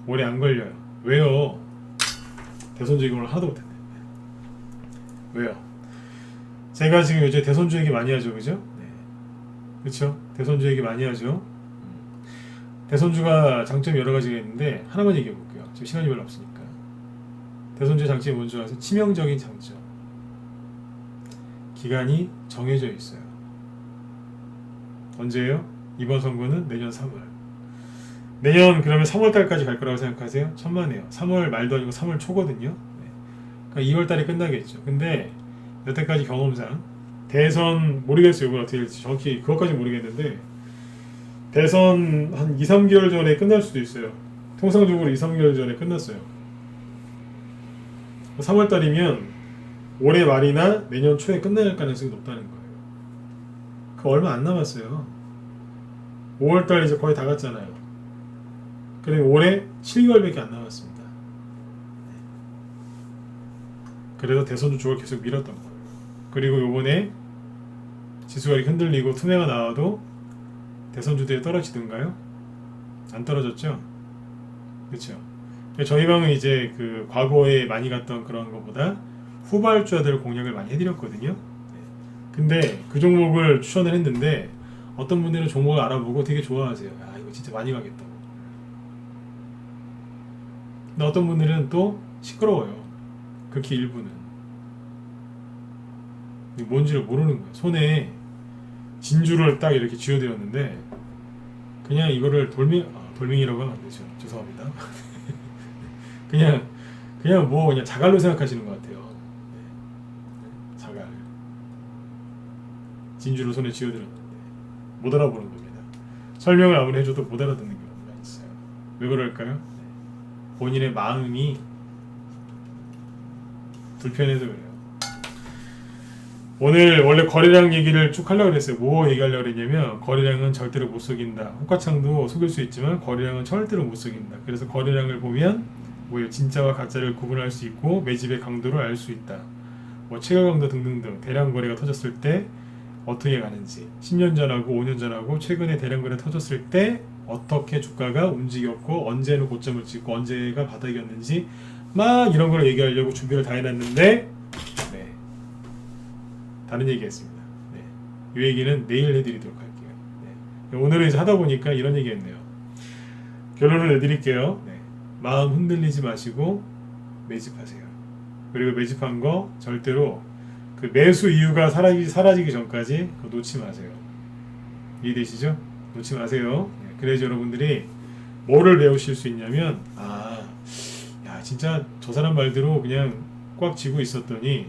오래 안 걸려요. 왜요? 대선주 얘기 오늘 하나도 못했네. 왜요? 제가 지금 요새 대선주 얘기 많이 하죠, 그죠? 네. 그렇죠? 대선주 얘기 많이 하죠. 대선주가 장점이 여러 가지가 있는데 하나만 얘기해 볼게요. 지금 시간이 별로 없으니까. 대선주의 장점이 뭔지 아세요? 치명적인 장점. 기간이 정해져 있어요. 언제예요? 이번 선거는 내년 3월. 내년 그러면 3월달까지 갈 거라고 생각하세요? 천만에요. 3월 말도 아니고 3월 초거든요. 네. 그러니까 2월달에 끝나겠죠. 근데 여태까지 경험상 대선 모르겠어요. 이건 어떻게 될지 정확히 그것까지 모르겠는데, 대선 한 2, 3개월 전에 끝날 수도 있어요. 통상적으로 2, 3개월 전에 끝났어요. 3월달이면 올해 말이나 내년 초에 끝날 가능성이 높다는 거예요. 그 얼마 안 남았어요. 5월달 이제 거의 다 갔잖아요. 그럼 올해 7개월밖에 안 남았습니다. 그래서 대선주 쪽을 계속 밀었던 거예요. 그리고 요번에 지수가 이렇게 흔들리고 투매가 나와도 대선주들이 떨어지던가요? 안 떨어졌죠? 그렇죠? 저희 방은 이제 그 과거에 많이 갔던 그런 것보다 후발주자들 공략을 많이 해드렸거든요. 근데 그 종목을 추천을 했는데 어떤 분들은 종목을 알아보고 되게 좋아하세요. 야, 이거 진짜 많이 가겠다고. 근데 어떤 분들은 또 시끄러워요. 극히 일부는. 뭔지를 모르는 거예요. 손에 진주를 딱 이렇게 쥐어드렸는데 그냥 이거를 돌멩이라고 하면 안 되죠. 죄송합니다. 그냥 뭐 그냥 자갈로 생각하시는 것 같아요. 네. 자갈. 진주를 손에 쥐어드렸는데 못 알아보는 겁니다. 설명을 아무리 해줘도 못 알아듣는 경우가 있어요. 왜 그럴까요? 네. 본인의 마음이 불편해서 그래요. 오늘 원래 거래량 얘기를 쭉 하려고 그랬어요. 뭐 얘기하려고 그랬냐면 거래량은 절대로 못 속인다. 호가창도 속일 수 있지만 거래량은 절대로 못 속인다. 그래서 거래량을 보면 뭐예요? 진짜와 가짜를 구분할 수 있고 매집의 강도를 알 수 있다. 뭐 최고 강도 등등등 대량 거래가 터졌을 때 어떻게 가는지 10년 전하고 5년 전하고 최근에 대량 거래 터졌을 때 어떻게 주가가 움직였고 언제는 고점을 찍고 언제가 바닥이었는지 막 이런 걸 얘기하려고 준비를 다 해놨는데 네. 다른 얘기했습니다. 네. 이 얘기는 내일 해드리도록 할게요. 네. 오늘은 이제 하다 보니까 이런 얘기했네요. 결론을 내드릴게요. 네. 마음 흔들리지 마시고 매집하세요. 그리고 매집한 거 절대로 그 매수 이유가 사라지기 전까지 그거 놓지 마세요. 이해되시죠? 놓지 마세요. 네. 그래야지 여러분들이 뭐를 배우실 수 있냐면 야 진짜 저 사람 말대로 그냥 꽉 쥐고 있었더니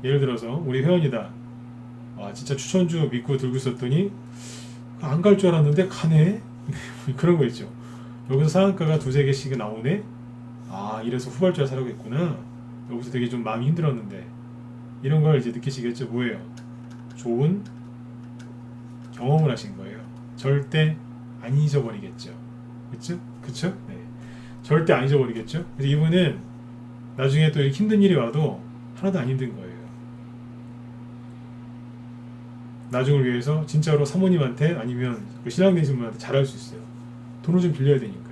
예를 들어서 우리 회원이다. 진짜 추천주 믿고 들고 있었더니 안 갈 줄 알았는데 가네. 그런 거 있죠. 여기서 상한가가 두세 개씩 나오네. 이래서 후발주를 사려고 했구나. 여기서 되게 좀 마음이 힘들었는데 이런 걸 이제 느끼시겠죠. 뭐예요? 좋은 경험을 하신 거예요. 절대 안 잊어버리겠죠. 그쵸? 그쵸? 네. 절대 안 잊어버리겠죠. 그래서 이분은 나중에 또 이렇게 힘든 일이 와도 하나도 안 힘든 거예요. 나중을 위해서 진짜로 사모님한테 아니면 그 신랑 되신 분한테 잘할 수 있어요. 돈을 좀 빌려야 되니까.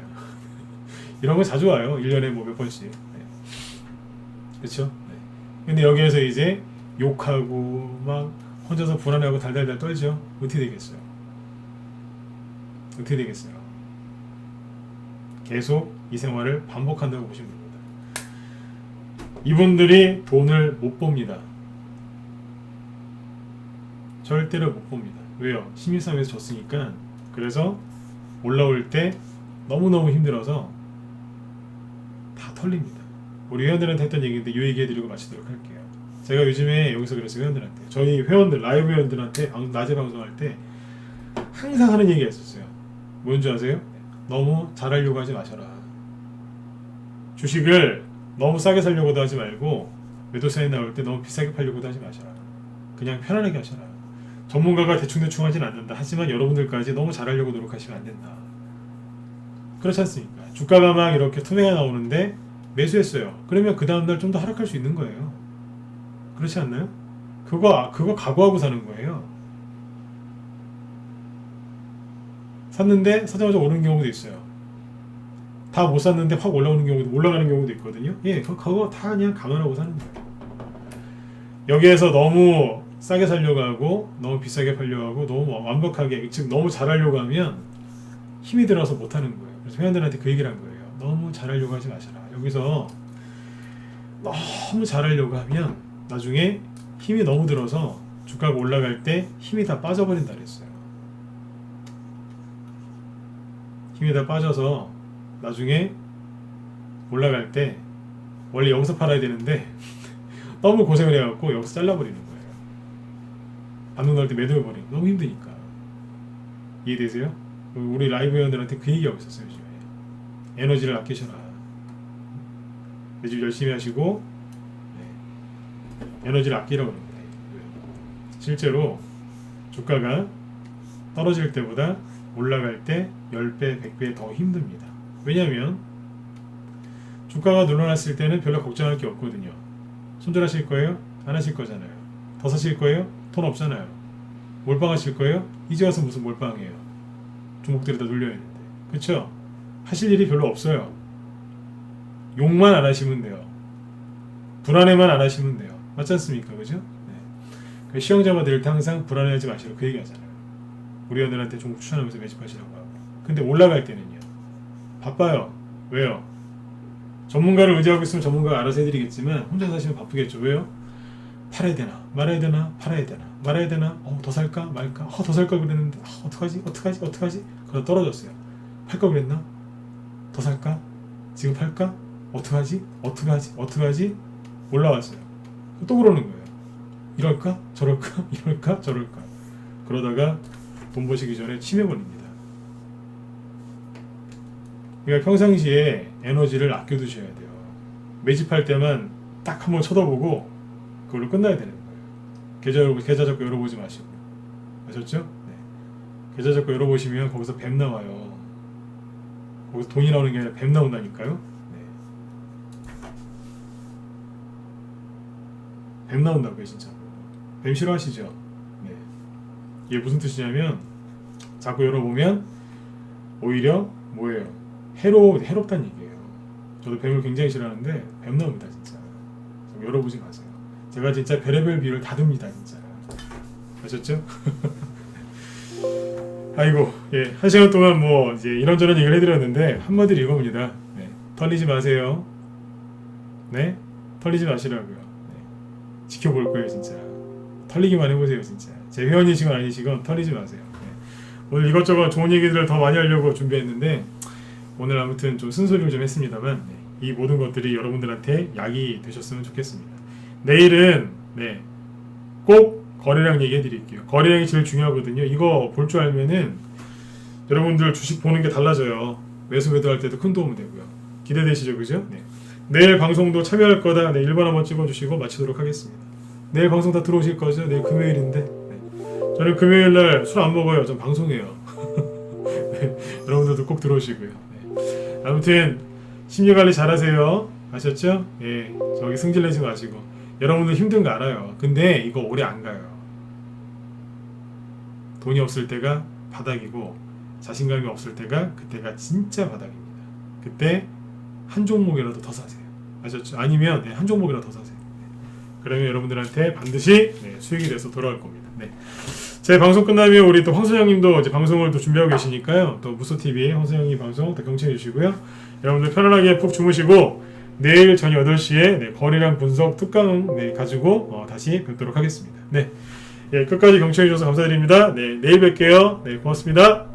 이런 거 자주 와요. 1년에 뭐 몇 번씩. 네. 그쵸? 네. 근데 여기에서 이제 욕하고 막 혼자서 불안해하고 달달달 떨죠. 어떻게 되겠어요? 어떻게 되겠어요? 계속 이 생활을 반복한다고 보시면 됩니다. 이분들이 돈을 못 봅니다. 절대로 못 봅니다. 왜요? 심리싸움에서 졌으니까. 그래서 올라올 때 너무너무 힘들어서 다 털립니다. 우리 회원들한테 했던 얘기인데 이 얘기 해드리고 마치도록 할게요. 제가 요즘에 여기서 그랬어요. 회원들한테. 저희 회원들, 라이브 회원들한테 낮에 방송할 때 항상 하는 얘기가 있었어요. 뭔지 아세요? 너무 잘하려고 하지 마셔라. 주식을 너무 싸게 살려고도 하지 말고 매도 사인 나올 때 너무 비싸게 팔려고도 하지 마셔라. 그냥 편안하게 하셔라. 전문가가 대충대충 하진 않는다. 하지만 여러분들까지 너무 잘하려고 노력하시면 안 된다. 그렇지 않습니까? 주가가 막 이렇게 투매가 나오는데 매수했어요. 그러면 그 다음날 좀 더 하락할 수 있는 거예요. 그렇지 않나요? 그거 각오하고 사는 거예요. 샀는데 사자마자 오르는 경우도 있어요. 다 못 샀는데 확 올라오는 경우도 올라가는 경우도 있거든요. 예, 그거 다 그냥 감안하고 사는 거예요. 여기에서 너무 싸게 살려고 하고 너무 비싸게 팔려고 하고 너무 완벽하게 즉 너무 잘하려고 하면 힘이 들어서 못 하는 거예요. 그래서 회원들한테 그 얘기를 한 거예요. 너무 잘하려고 하지 마셔라. 여기서 너무 잘하려고 하면 나중에 힘이 너무 들어서 주가가 올라갈 때 힘이 다 빠져버린다 그랬어요. 힘이 다 빠져서 나중에 올라갈 때 원래 여기서 팔아야 되는데 너무 고생을 해갖고 여기서 잘라버리는 거예요. 반등 나올 때 매도해버리고 너무 힘드니까. 이해되세요? 우리 라이브 회원들한테 그 얘기하고 있었어요. 요즘에 에너지를 아끼셔라. 매집 열심히 하시고 에너지를 아끼라고 그러는 거예요. 실제로 주가가 떨어질 때보다 올라갈 때 10배, 100배 더 힘듭니다. 왜냐하면 주가가 눌러놨을 때는 별로 걱정할 게 없거든요. 손절하실 거예요? 안 하실 거잖아요. 더 사실 거예요? 돈 없잖아요. 몰빵하실 거예요? 이제 와서 무슨 몰빵이에요. 종목들이 다 눌려야 되는데. 그쵸? 하실 일이 별로 없어요. 욕만 안 하시면 돼요. 불안해만 안 하시면 돼요. 맞지 않습니까? 그죠? 네. 시황자마들 때 항상 불안해하지 마시라고 그 얘기 하잖아요. 우리 회원들한테 종목 추천하면서 매집하시라고 하고. 근데 올라갈 때는요. 바빠요. 왜요? 전문가를 의지하고 있으면 전문가가 알아서 해드리겠지만 혼자 사시면 바쁘겠죠. 왜요? 팔아야 되나 말아야 되나 팔아야 되나 말아야 되나 더 살까 말까 더 살까 그랬는데 어떡하지 그러다 떨어졌어요. 팔까 그랬나 더 살까 지금 팔까 어떡하지 올라왔어요. 또 그러는 거예요. 이럴까 저럴까 이럴까 저럴까 그러다가 돈 버시기 전에 치매 걸립니다. 그러니까 평상시에 에너지를 아껴두셔야 돼요. 매집할 때만 딱 한번 쳐다보고 그걸로 끝나야 되는 거예요. 계좌 자꾸 열어보지 마시고. 아셨죠? 네. 계좌 자꾸 열어보시면 거기서 뱀 나와요. 거기서 돈이 나오는 게 아니라 뱀 나온다니까요. 네. 뱀 나온다고요, 진짜. 뱀 싫어하시죠? 네. 이게 무슨 뜻이냐면 자꾸 열어보면 오히려 뭐예요? 해롭다는 얘기예요. 저도 뱀을 굉장히 싫어하는데 뱀 나옵니다, 진짜. 열어보지 마세요. 제가 진짜 별의별 비를 다 듭니다, 진짜. 아셨죠? 아이고, 예, 1시간 동안 뭐 이제 이런저런 얘기를 해드렸는데 한마디로 이겁니다. 네, 털리지 마세요. 네, 털리지 마시라고요. 네, 지켜볼 거예요, 진짜. 털리기만 해보세요, 진짜. 제 회원이시건 아니시건 털리지 마세요. 네. 오늘 이것저것 좋은 얘기들을 더 많이 하려고 준비했는데 오늘 아무튼 좀 쓴소리를 좀 했습니다만 이 모든 것들이 여러분들한테 약이 되셨으면 좋겠습니다. 내일은 네, 꼭 거래량 얘기해 드릴게요. 거래량이 제일 중요하거든요. 이거 볼 줄 알면은 여러분들 주식 보는 게 달라져요. 매수 매도할 때도 큰 도움이 되고요. 기대되시죠, 그죠? 네. 내일 방송도 참여할 거다. 네, 1번 한번 찍어주시고 마치도록 하겠습니다. 내일 방송 다 들어오실 거죠? 내일 금요일인데. 네. 저는 금요일날 술 안 먹어요. 전 방송해요. 네, 여러분들도 꼭 들어오시고요. 네. 아무튼 심리관리 잘하세요. 아셨죠? 예, 저기 승질내지 마시고. 여러분들 힘든 거 알아요. 근데 이거 오래 안 가요. 돈이 없을 때가 바닥이고 자신감이 없을 때가 그때가 진짜 바닥입니다. 그때 한 종목이라도 더 사세요. 아셨죠? 아니면 네, 한 종목이라도 더 사세요. 네. 그러면 여러분들한테 반드시 네, 수익이 돼서 돌아올 겁니다. 네. 제 방송 끝나면 우리 또 황소장님도 이제 방송을 또 준비하고 계시니까요. 또 무소TV 황소장님 방송 또 경청해 주시고요. 여러분들 편안하게 푹 주무시고 내일 저녁 8시에 네, 거래량 분석 특강 네, 가지고 다시 뵙도록 하겠습니다. 네. 예, 끝까지 경청해 주셔서 감사드립니다. 네, 내일 뵐게요. 네, 고맙습니다.